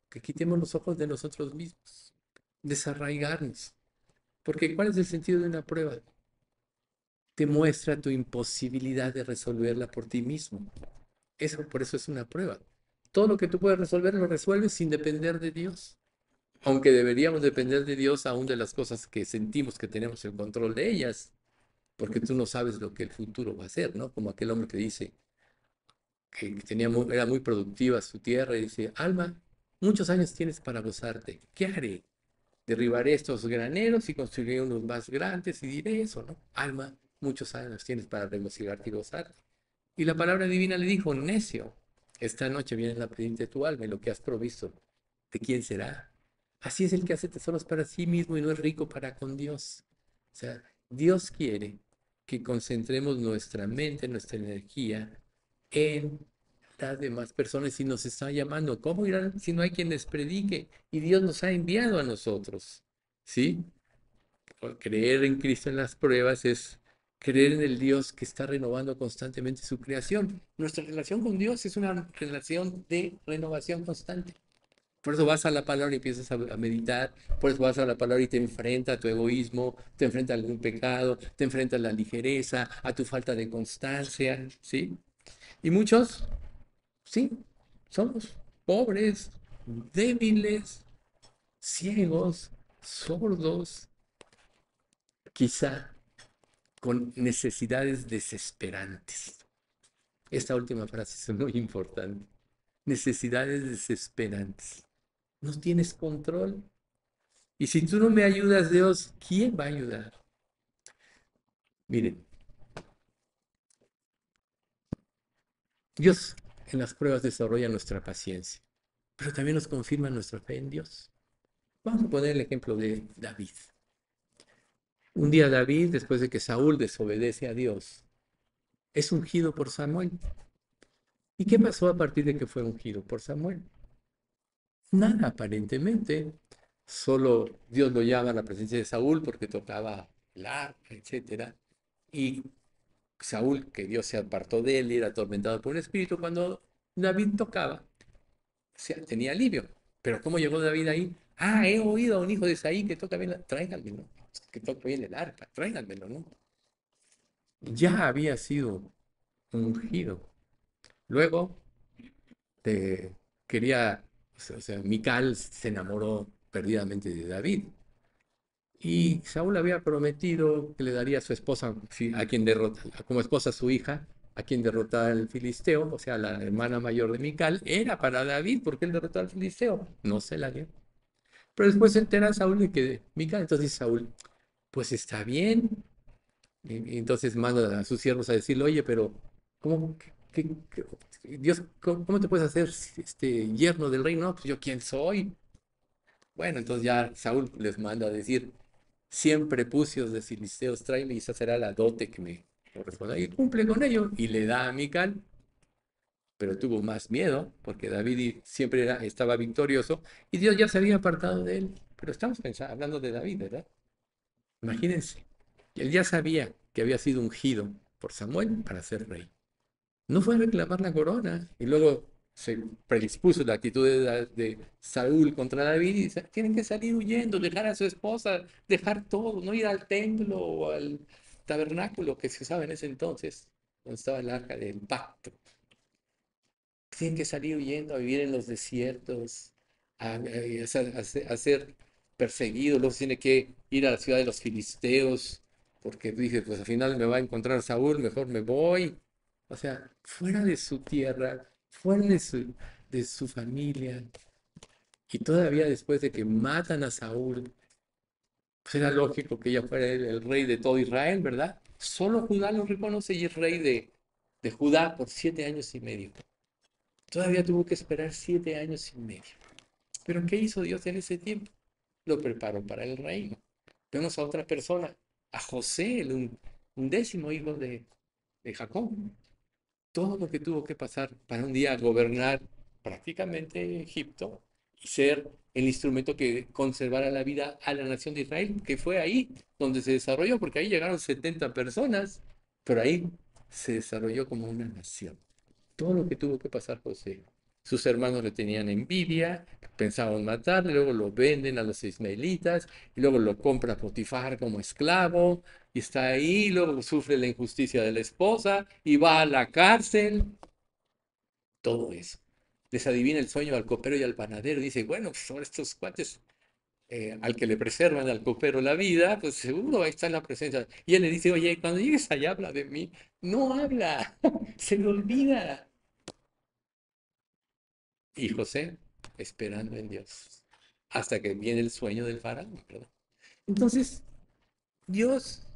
que quitemos los ojos de nosotros mismos, desarraigarnos. Porque ¿cuál es el sentido de una prueba? Te muestra tu imposibilidad de resolverla por ti mismo. Eso, por eso es una prueba. Todo lo que tú puedes resolver lo resuelves sin depender de Dios. Aunque deberíamos depender de Dios aún de las cosas que sentimos que tenemos el control de ellas, porque tú no sabes lo que el futuro va a ser, ¿no? Como aquel hombre que dice que era muy productiva su tierra y dice, Alma, muchos años tienes para gozarte. ¿Qué haré? Derribaré estos graneros y construiré unos más grandes y diré eso, ¿no? Alma, muchos años tienes para regocijarte y gozarte. Y la palabra divina le dijo, necio, esta noche viene la pendiente de tu alma y lo que has provisto, ¿de quién será? Así es el que hace tesoros para sí mismo y no es rico para con Dios. O sea, Dios quiere que concentremos nuestra mente, nuestra energía en las demás personas y nos está llamando. ¿Cómo irán si no hay quien les predique? Y Dios nos ha enviado a nosotros. ¿Sí? Creer en Cristo en las pruebas es creer en el Dios que está renovando constantemente su creación. Nuestra relación con Dios es una relación de renovación constante. Por eso vas a la palabra y empiezas a meditar, por eso vas a la palabra y te enfrenta a tu egoísmo, te enfrenta a algún pecado, te enfrenta a la ligereza, a tu falta de constancia, ¿sí? Y muchos, sí, somos pobres, débiles, ciegos, sordos, quizá con necesidades desesperantes. Esta última frase es muy importante. Necesidades desesperantes. No tienes control. Y si tú no me ayudas, Dios, ¿quién va a ayudar? Miren, Dios en las pruebas desarrolla nuestra paciencia, pero también nos confirma nuestra fe en Dios. Vamos a poner el ejemplo de David. Un día David, después de que Saúl desobedece a Dios, es ungido por Samuel. ¿Y qué pasó a partir de que fue ungido por Samuel? Nada, aparentemente. Solo Dios lo llama a la presencia de Saúl porque tocaba el arpa, etc. Y Saúl, que Dios se apartó de él y era atormentado por un espíritu, cuando David tocaba, tenía alivio. Pero ¿cómo llegó David ahí? Ah, he oído a un hijo de Isaí que toca bien, tráiganmelo, que toca bien el arpa, tráiganmelo, ¿no? Ya había sido ungido. Luego eh, quería, Mical se enamoró perdidamente de David. Y Saúl había prometido que le daría a su esposa, a quien derrota, como esposa a su hija, a quien derrotara al filisteo, o sea, la hermana mayor de Mical, era para David, porque él derrotó al filisteo. No se la dio. Pero después se entera Saúl de que Mical, entonces dice Saúl, pues está bien. Y entonces manda a sus siervos a decirle, oye, pero ¿cómo, Dios, ¿cómo te puedes hacer yerno del rey? No, pues yo quién soy. Bueno, entonces ya Saúl les manda a decir, 100 prepucios de filisteos tráeme y esa será la dote que me corresponde. Y cumple con ello y le da a Mical, pero tuvo más miedo porque David siempre estaba victorioso y Dios ya se había apartado de él. Pero estamos hablando de David, ¿verdad? Imagínense, él ya sabía que había sido ungido por Samuel para ser rey. No fue a reclamar la corona y luego se predispuso la actitud de Saúl contra David y dice, tienen que salir huyendo, dejar a su esposa, dejar todo, no ir al templo o al tabernáculo que se usaba en ese entonces, donde estaba el arca del pacto. Tienen que salir huyendo a vivir en los desiertos, a ser perseguidos, luego tiene que ir a la ciudad de los filisteos, porque dije, pues al final me va a encontrar Saúl, mejor me voy. O sea, fuera de su tierra, fuera de su familia. Y todavía después de que matan a Saúl, pues era lógico que ella fuera el rey de todo Israel, ¿verdad? Solo Judá lo reconoce y es rey de Judá por 7 años y medio. Todavía tuvo que esperar 7 años y medio. Pero ¿qué hizo Dios en ese tiempo? Lo preparó para el reino. Vemos a otra persona, a José, el undécimo hijo de Jacob. Todo lo que tuvo que pasar para un día gobernar prácticamente Egipto y ser el instrumento que conservara la vida a la nación de Israel, que fue ahí donde se desarrolló, porque ahí llegaron 70 personas, pero ahí se desarrolló como una nación. Todo lo que tuvo que pasar José. Sus hermanos le tenían envidia, pensaban matarle, luego lo venden a los ismaelitas, y luego lo compra Potifar como esclavo, y está ahí, luego sufre la injusticia de la esposa, y va a la cárcel, todo eso. Les adivina el sueño al copero y al panadero, y dice, bueno, pues ahora estos cuates al que le preservan al copero la vida, pues seguro ahí está en la presencia. Y él le dice, oye, cuando llegues allá habla de mí. No habla, se le olvida. Y José, esperando en Dios, hasta que viene el sueño del faraón, ¿verdad? Entonces, Dios,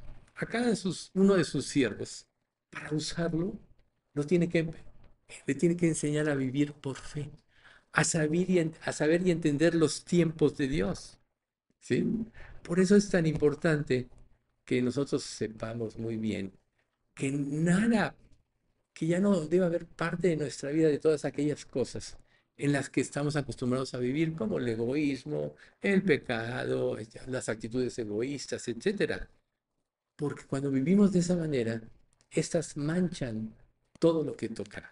uno de sus siervos, para usarlo, lo tiene que, le tiene que enseñar a vivir por fe, a saber y entender los tiempos de Dios. ¿Sí? Por eso es tan importante que nosotros sepamos muy bien que nada, que ya no debe haber parte de nuestra vida de todas aquellas cosas en las que estamos acostumbrados a vivir, como el egoísmo, el pecado, las actitudes egoístas, etcétera. Porque cuando vivimos de esa manera, estas manchan todo lo que toca.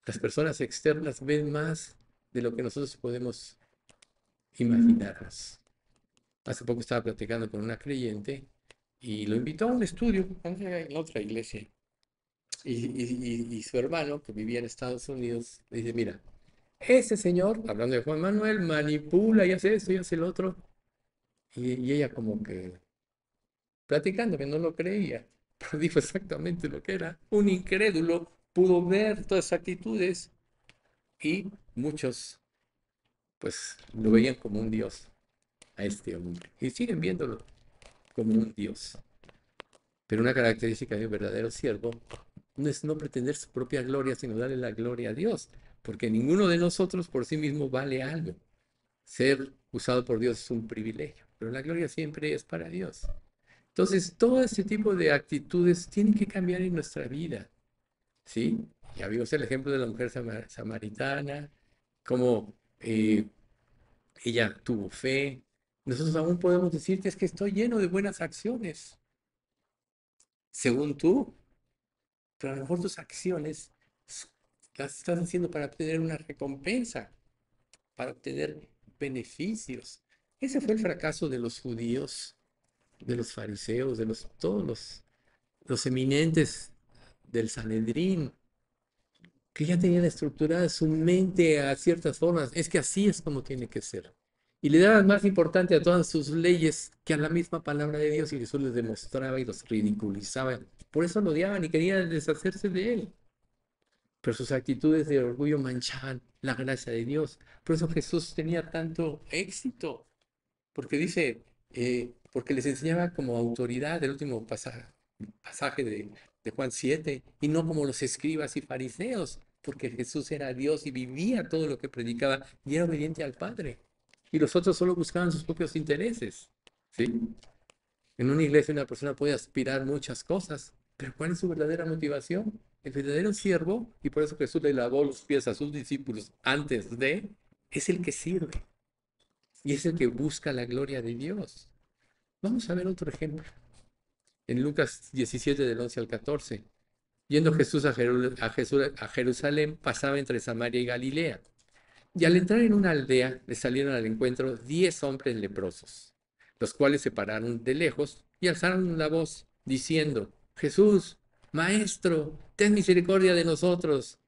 Las personas externas ven más de lo que nosotros podemos imaginarnos. Hace poco estaba platicando con una creyente y lo invitó a un estudio en otra iglesia. Y su hermano, que vivía en Estados Unidos, le dice, mira, ese señor, hablando de Juan Manuel, manipula y hace esto y hace el otro. Y ella como que platicando que no lo creía, pero dijo exactamente lo que era. Un incrédulo pudo ver todas esas actitudes y muchos pues lo veían como un dios a este hombre. Y siguen viéndolo como un dios. Pero una característica de un verdadero siervo no es no pretender su propia gloria, sino darle la gloria a Dios, porque ninguno de nosotros por sí mismo vale algo. Ser usado por Dios es un privilegio, pero la gloria siempre es para Dios. Entonces, todo este tipo de actitudes tienen que cambiar en nuestra vida, ¿sí? Ya vimos el ejemplo de la mujer samaritana, cómo ella tuvo fe. Nosotros aún podemos decir que es que estoy lleno de buenas acciones, según tú, pero a lo mejor tus acciones las estás haciendo para obtener una recompensa, para obtener beneficios. Ese fue el fracaso de los judíos, de los fariseos, de todos los eminentes del Sanedrín, que ya tenían estructurada su mente a ciertas formas. Es que así es como tiene que ser. Y le daban más importancia a todas sus leyes que a la misma palabra de Dios, y Jesús les demostraba y los ridiculizaba. Por eso lo odiaban y querían deshacerse de él. Pero sus actitudes de orgullo manchaban la gracia de Dios. Por eso Jesús tenía tanto éxito, porque dice, porque les enseñaba como autoridad el último pasaje de Juan 7, y no como los escribas y fariseos, porque Jesús era Dios y vivía todo lo que predicaba y era obediente al Padre. Y los otros solo buscaban sus propios intereses, ¿sí? En una iglesia una persona puede aspirar muchas cosas, pero ¿cuál es su verdadera motivación? El verdadero siervo, y por eso Jesús le lavó los pies a sus discípulos antes de, es el que sirve y es el que busca la gloria de Dios. Vamos a ver otro ejemplo. En Lucas 17 del 11 al 14. Yendo Jesús a Jerusalén, pasaba entre Samaria y Galilea. Y al entrar en una aldea, le salieron al encuentro 10 hombres leprosos, los cuales se pararon de lejos y alzaron la voz, diciendo, Jesús, Maestro, ten misericordia de nosotros.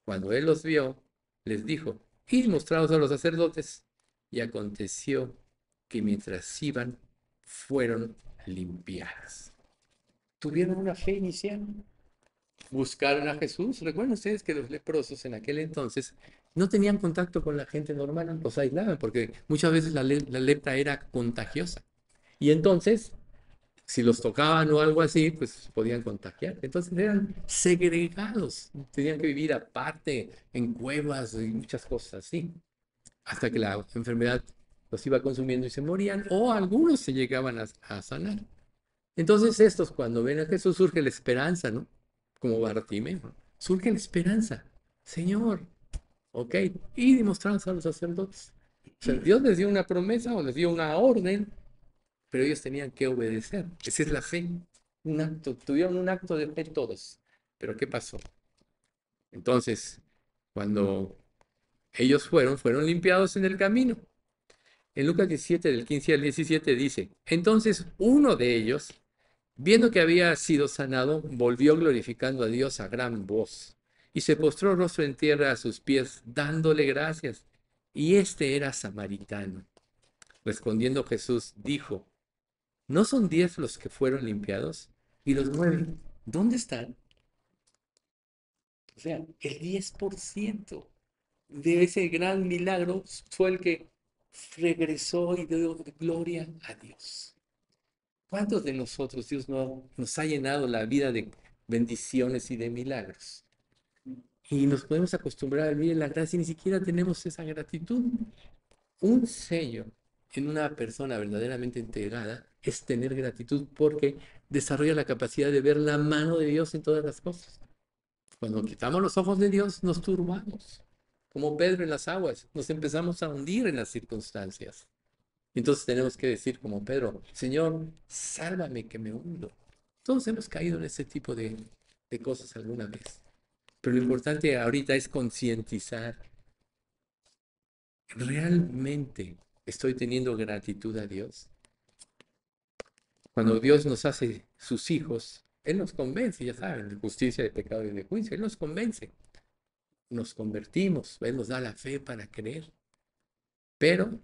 Cuando él los vio, les dijo, id mostraos a los sacerdotes. Y aconteció que mientras iban, fueron limpiadas. Tuvieron una fe inicial, buscaron a Jesús. Recuerden ustedes que los leprosos en aquel entonces no tenían contacto con la gente normal, los aislaban, porque muchas veces la lepra era contagiosa. Y entonces, si los tocaban o algo así, pues podían contagiar. Entonces eran segregados, tenían que vivir aparte, en cuevas y muchas cosas así, hasta que la enfermedad los iba consumiendo y se morían, o algunos se llegaban a sanar. Entonces estos, cuando ven a Jesús, surge la esperanza, ¿no? Como Bartimeo, ¿no? Surge la esperanza. Señor, ok, y demostramos a los sacerdotes. O sea, Dios les dio una promesa o les dio una orden, pero ellos tenían que obedecer. Esa es la fe. Un acto, tuvieron un acto de fe todos. Pero ¿qué pasó? Entonces, Cuando ellos fueron limpiados en el camino. En Lucas 17, del 15 al 17 dice, entonces uno de ellos, viendo que había sido sanado, volvió glorificando a Dios a gran voz y se postró rostro en tierra a sus pies, dándole gracias. Y este era samaritano. Respondiendo Jesús, dijo, ¿no son 10 los que fueron limpiados? ¿Y los 9 dónde están? O sea, el 10% de ese gran milagro fue el que regresó y dio gloria a Dios. ¿Cuántos de nosotros Dios no nos ha llenado la vida de bendiciones y de milagros? Y nos podemos acostumbrar a vivir en la gracia y ni siquiera tenemos esa gratitud. Un sello en una persona verdaderamente entregada es tener gratitud porque desarrolla la capacidad de ver la mano de Dios en todas las cosas. Cuando quitamos los ojos de Dios, nos turbamos, como Pedro en las aguas, nos empezamos a hundir en las circunstancias. Entonces tenemos que decir como Pedro, Señor, sálvame que me hundo. Todos hemos caído en ese tipo de cosas alguna vez. Pero lo importante ahorita es concientizar. ¿Realmente estoy teniendo gratitud a Dios? Cuando Dios nos hace sus hijos, Él nos convence, ya saben, de justicia, de pecado y de juicio. Él nos convence. Nos convertimos, Él nos da la fe para creer. Pero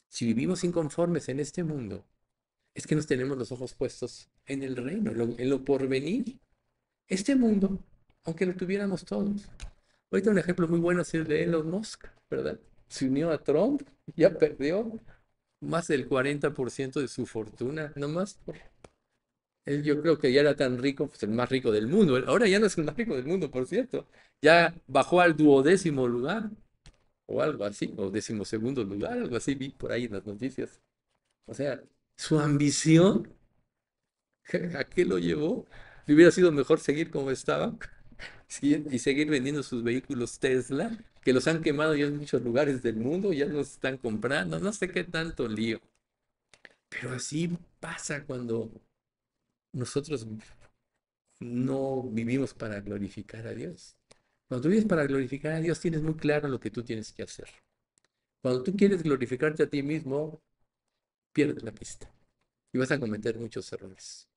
si vivimos inconformes en este mundo, es que nos tenemos los ojos puestos en el reino, en lo porvenir. Este mundo, aunque lo tuviéramos todos. Ahorita un ejemplo muy bueno es el de Elon Musk, ¿verdad? Se unió a Trump, ya perdió más del 40% de su fortuna, nomás por... Él yo creo que ya era tan rico, pues el más rico del mundo. Ahora ya no es el más rico del mundo, por cierto. Ya bajó al 12º lugar, o algo así, o 12º lugar, algo así vi por ahí en las noticias. O sea, su ambición, ¿a qué lo llevó? Le hubiera sido mejor seguir como estaba y seguir vendiendo sus vehículos Tesla, que los han quemado ya en muchos lugares del mundo, ya los están comprando, no sé qué tanto lío. Pero así pasa cuando nosotros no vivimos para glorificar a Dios. Cuando tú vives para glorificar a Dios, tienes muy claro lo que tú tienes que hacer. Cuando tú quieres glorificarte a ti mismo, pierdes la pista y vas a cometer muchos errores.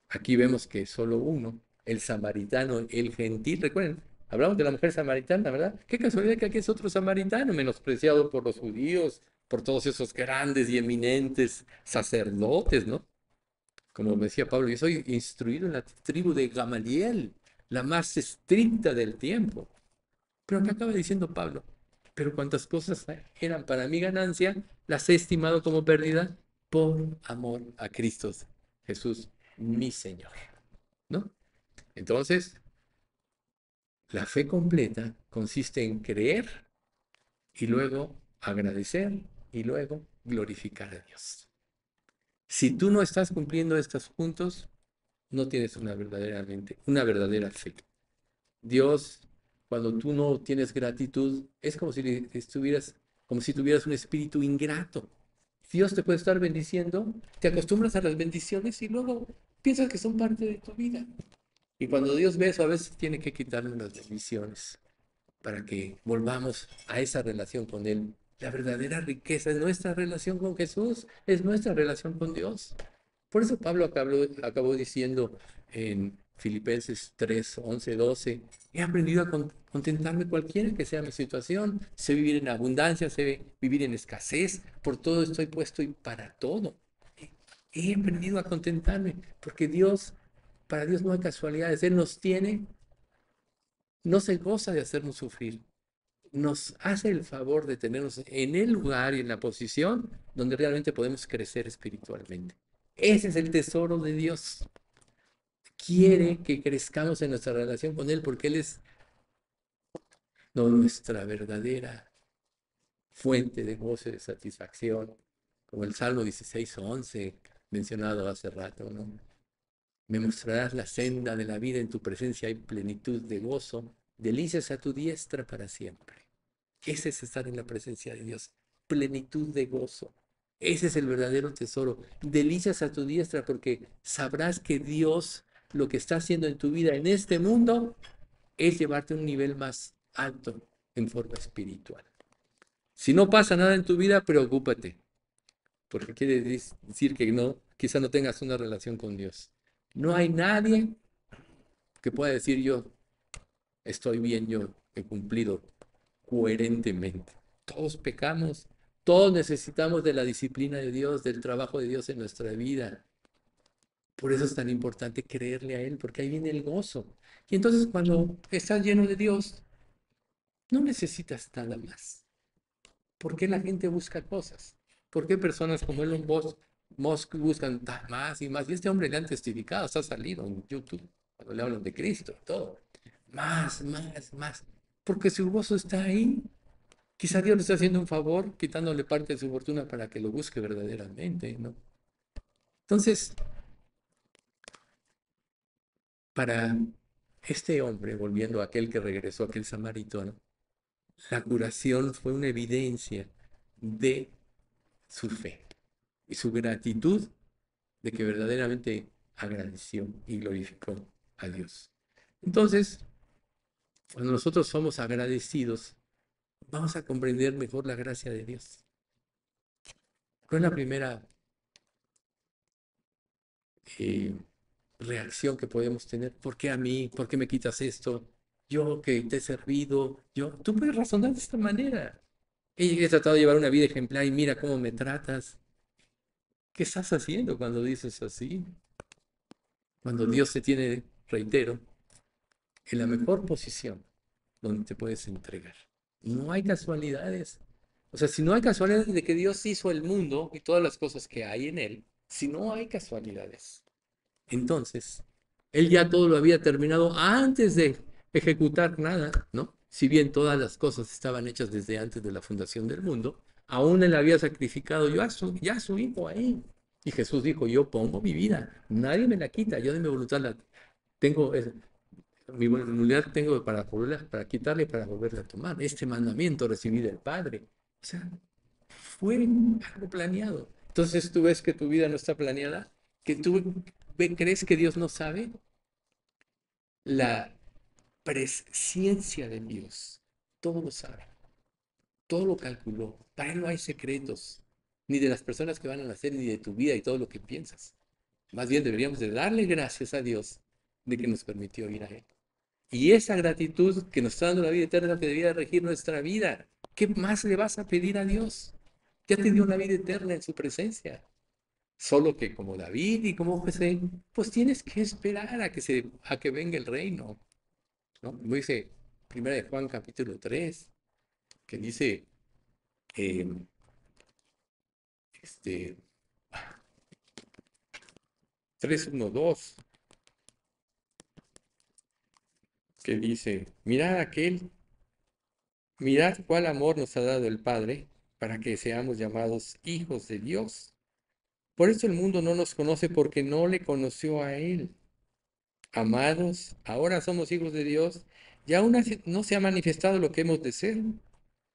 Aquí vemos que solo uno, el samaritano, el gentil, recuerden, hablamos de la mujer samaritana, ¿verdad? Qué casualidad que aquí es otro samaritano, menospreciado por los judíos, por todos esos grandes y eminentes sacerdotes, ¿no? Como decía Pablo, yo soy instruido en la tribu de Gamaliel, la más estricta del tiempo. Pero acá acaba diciendo Pablo, pero cuantas cosas eran para mi ganancia, las he estimado como pérdida por amor a Cristo Jesús, mi Señor. ¿No? Entonces, la fe completa consiste en creer y luego agradecer y luego glorificar a Dios. Si tú no estás cumpliendo estos puntos, no tienes una verdadera fe. Dios, cuando tú no tienes gratitud, es como si como si tuvieras un espíritu ingrato. Dios te puede estar bendiciendo, te acostumbras a las bendiciones y luego piensas que son parte de tu vida. Y cuando Dios ve eso, a veces tiene que quitarnos las bendiciones para que volvamos a esa relación con Él. La verdadera riqueza es nuestra relación con Jesús, es nuestra relación con Dios. Por eso Pablo acabó diciendo en Filipenses 3, 11, 12, he aprendido a contentarme cualquiera que sea mi situación, sé vivir en abundancia, sé vivir en escasez, por todo estoy puesto y para todo. He aprendido a contentarme, porque para Dios no hay casualidades, Él nos tiene, no se goza de hacernos sufrir, nos hace el favor de tenernos en el lugar y en la posición donde realmente podemos crecer espiritualmente. Ese es el tesoro de Dios. Quiere que crezcamos en nuestra relación con Él porque Él es nuestra verdadera fuente de gozo y de satisfacción, como el Salmo 16:11 mencionado hace rato, ¿no? Me mostrarás la senda de la vida, en tu presencia hay plenitud de gozo, delicias a tu diestra para siempre. Ese es estar en la presencia de Dios, plenitud de gozo. Ese es el verdadero tesoro. Delicias a tu diestra porque sabrás que Dios lo que está haciendo en tu vida en este mundo es llevarte a un nivel más alto en forma espiritual. Si no pasa nada en tu vida, preocúpate, porque quiere decir que no, quizá no tengas una relación con Dios. No hay nadie que pueda decir yo estoy bien, yo he cumplido coherentemente. Todos pecamos, todos necesitamos de la disciplina de Dios, del trabajo de Dios en nuestra vida. Por eso es tan importante creerle a Él, porque ahí viene el gozo. Y entonces cuando estás lleno de Dios, no necesitas nada más. ¿Por qué la gente busca cosas? ¿Por qué personas como Elon Musk buscan más y más? Y este hombre le han testificado, está salido en YouTube, cuando le hablan de Cristo y todo. Más, más, más. Porque su gozo está ahí. Quizá Dios le está haciendo un favor, quitándole parte de su fortuna para que lo busque verdaderamente, ¿no? Entonces, para este hombre, volviendo a aquel que regresó, aquel samaritano, la curación fue una evidencia de su fe y su gratitud de que verdaderamente agradeció y glorificó a Dios. Entonces, cuando nosotros somos agradecidos, vamos a comprender mejor la gracia de Dios. ¿Cuál es la primera eh, reacción que podemos tener? ¿Por qué a mí? ¿Por qué me quitas esto? Yo que te he servido, tú puedes razonar de esta manera. He tratado de llevar una vida ejemplar y mira cómo me tratas. ¿Qué estás haciendo cuando dices así? Cuando Dios te tiene, reitero, en la mejor posición donde te puedes entregar. No hay casualidades. O sea, si no hay casualidades de que Dios hizo el mundo y todas las cosas que hay en él, si no hay casualidades, entonces él ya todo lo había terminado antes de ejecutar nada, ¿no? Si bien todas las cosas estaban hechas desde antes de la fundación del mundo, aún él había sacrificado ya a su hijo ahí. Y Jesús dijo, yo pongo mi vida, nadie me la quita, yo de mi voluntad la tengo, mi voluntad tengo para quitarle y para volverla a tomar. Este mandamiento recibí del Padre. O sea, fue algo planeado. Entonces tú ves que tu vida no está planeada, que tú crees que Dios no sabe. La presciencia de Dios todo lo sabe, todo lo calculó. Para Él no hay secretos, ni de las personas que van a nacer, ni de tu vida y todo lo que piensas. Más bien deberíamos de darle gracias a Dios de que nos permitió ir a Él. Y esa gratitud que nos está dando la vida eterna que debía regir nuestra vida. ¿Qué más le vas a pedir a Dios? Ya te dio una vida eterna en su presencia. Solo que como David y como José, pues tienes que esperar a que venga el reino, ¿no? Como dice 1 de Juan capítulo 3, que dice, eh, este, 3:1-2, que dice, mirad cuál amor nos ha dado el Padre para que seamos llamados hijos de Dios. Por eso el mundo no nos conoce porque no le conoció a Él. Amados, ahora somos hijos de Dios y aún no se ha manifestado lo que hemos de ser,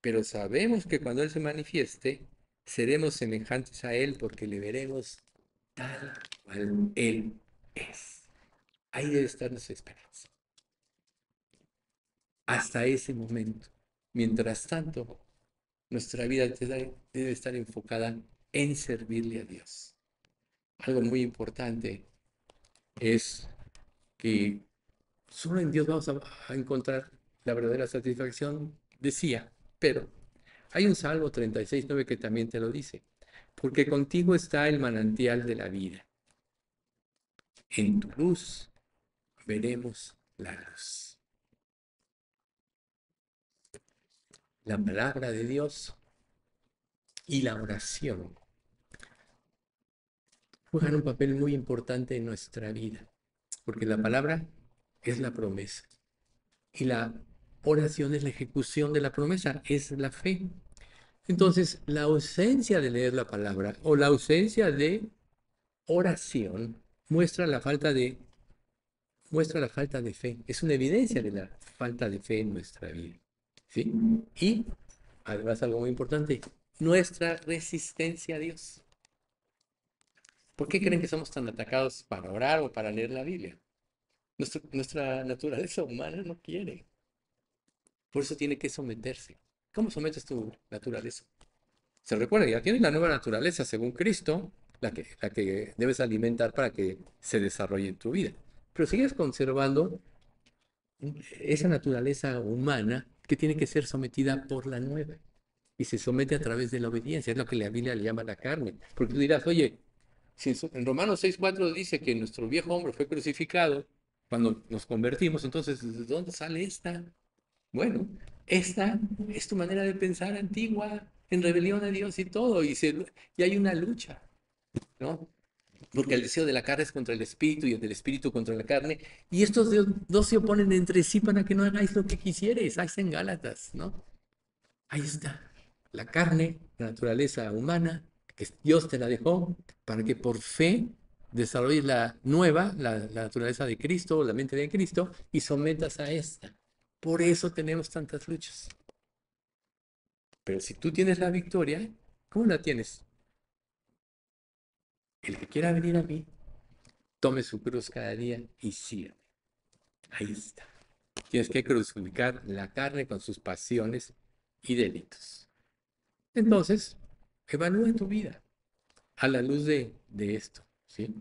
pero sabemos que cuando Él se manifieste, seremos semejantes a Él porque le veremos tal cual Él es. Ahí debe estar nuestra esperanza. Hasta ese momento. Mientras tanto, nuestra vida debe estar enfocada en servirle a Dios. Algo muy importante es que solo en Dios vamos a encontrar la verdadera satisfacción, decía, pero hay un Salmo 36:9 que también te lo dice, porque contigo está el manantial de la vida. En tu luz veremos la luz. La palabra de Dios y la oración juegan un papel muy importante en nuestra vida, porque la palabra es la promesa y la oración es la ejecución de la promesa, es la fe. Entonces, la ausencia de leer la palabra o la ausencia de oración muestra la falta de fe. Es una evidencia de la falta de fe en nuestra vida. ¿Sí? Y, además, algo muy importante, nuestra resistencia a Dios. ¿Por qué creen que somos tan atacados para orar o para leer la Biblia? Nuestra naturaleza humana no quiere. Por eso tiene que someterse. ¿Cómo sometes tu naturaleza? Se recuerda, ya tienes la nueva naturaleza según Cristo, la que debes alimentar para que se desarrolle en tu vida. Pero sigues conservando esa naturaleza humana que tiene que ser sometida por la nueva. Y se somete a través de la obediencia. Es lo que la Biblia le llama la carne. Porque tú dirás, oye, si en Romanos 6:4 dice que nuestro viejo hombre fue crucificado cuando nos convertimos, entonces, ¿de dónde sale esta? Bueno, esta es tu manera de pensar antigua, en rebelión a Dios y todo, y hay una lucha, ¿no? Porque el deseo de la carne es contra el espíritu y el del espíritu contra la carne, y estos dos se oponen entre sí para que no hagáis lo que quisierais, ahí está en Gálatas, ¿no? Ahí está, la carne, la naturaleza humana, que Dios te la dejó para que por fe desarrolles la nueva, la naturaleza de Cristo, la mente de Cristo, y sometas a esta. Por eso tenemos tantas luchas. Pero si tú tienes la victoria, ¿cómo la tienes? El que quiera venir a mí, tome su cruz cada día y sígame. Ahí está. Tienes que crucificar la carne con sus pasiones y delitos. Entonces, evalúa tu vida a la luz de esto, ¿sí?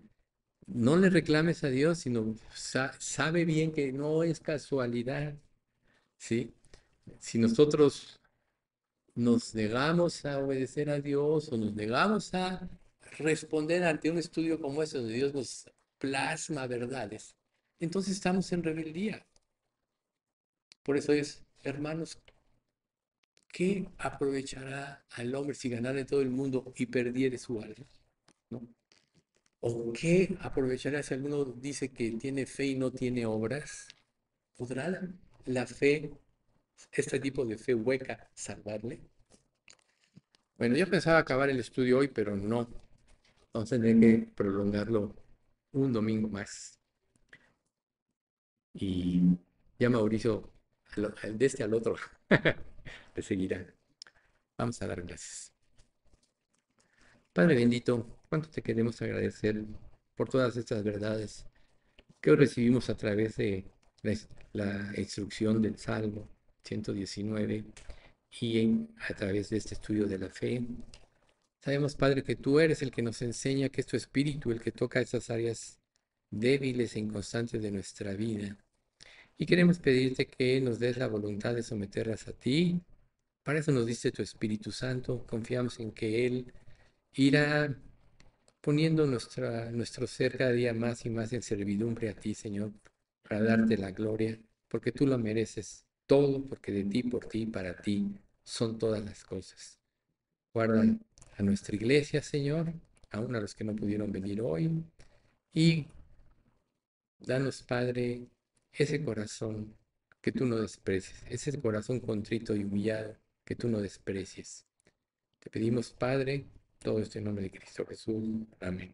No le reclames a Dios, sino sabe bien que no es casualidad, ¿sí? Si nosotros nos negamos a obedecer a Dios o nos negamos a responder ante un estudio como ese donde Dios nos plasma verdades, entonces estamos en rebeldía. Por eso es, hermanos, ¿qué aprovechará al hombre si ganara todo el mundo y perdiere su alma? ¿No? ¿O qué aprovechará si alguno dice que tiene fe y no tiene obras? ¿Podrá la fe, este tipo de fe hueca, salvarle? Bueno, yo pensaba acabar el estudio hoy, pero no. Vamos a tener que prolongarlo un domingo más. Y ya Mauricio, de este al otro, le seguirá. Vamos a dar gracias. Padre bendito, cuánto te queremos agradecer por todas estas verdades que hoy recibimos a través de la instrucción del Salmo 119 y a través de este estudio de la fe. Sabemos, Padre, que tú eres el que nos enseña, que es tu espíritu el que toca esas áreas débiles e inconstantes de nuestra vida. Y queremos pedirte que nos des la voluntad de someterlas a ti. Para eso nos diste tu Espíritu Santo. Confiamos en que Él irá poniendo nuestro ser cada día más y más en servidumbre a ti, Señor, para darte la gloria, porque tú lo mereces todo, porque de ti, por ti, para ti son todas las cosas. Guarda a nuestra iglesia, Señor, aún a los que no pudieron venir hoy, y danos, Padre, ese corazón que tú no desprecies, ese corazón contrito y humillado que tú no desprecies. Te pedimos, Padre, todo esto en nombre de Cristo Jesús. Amén.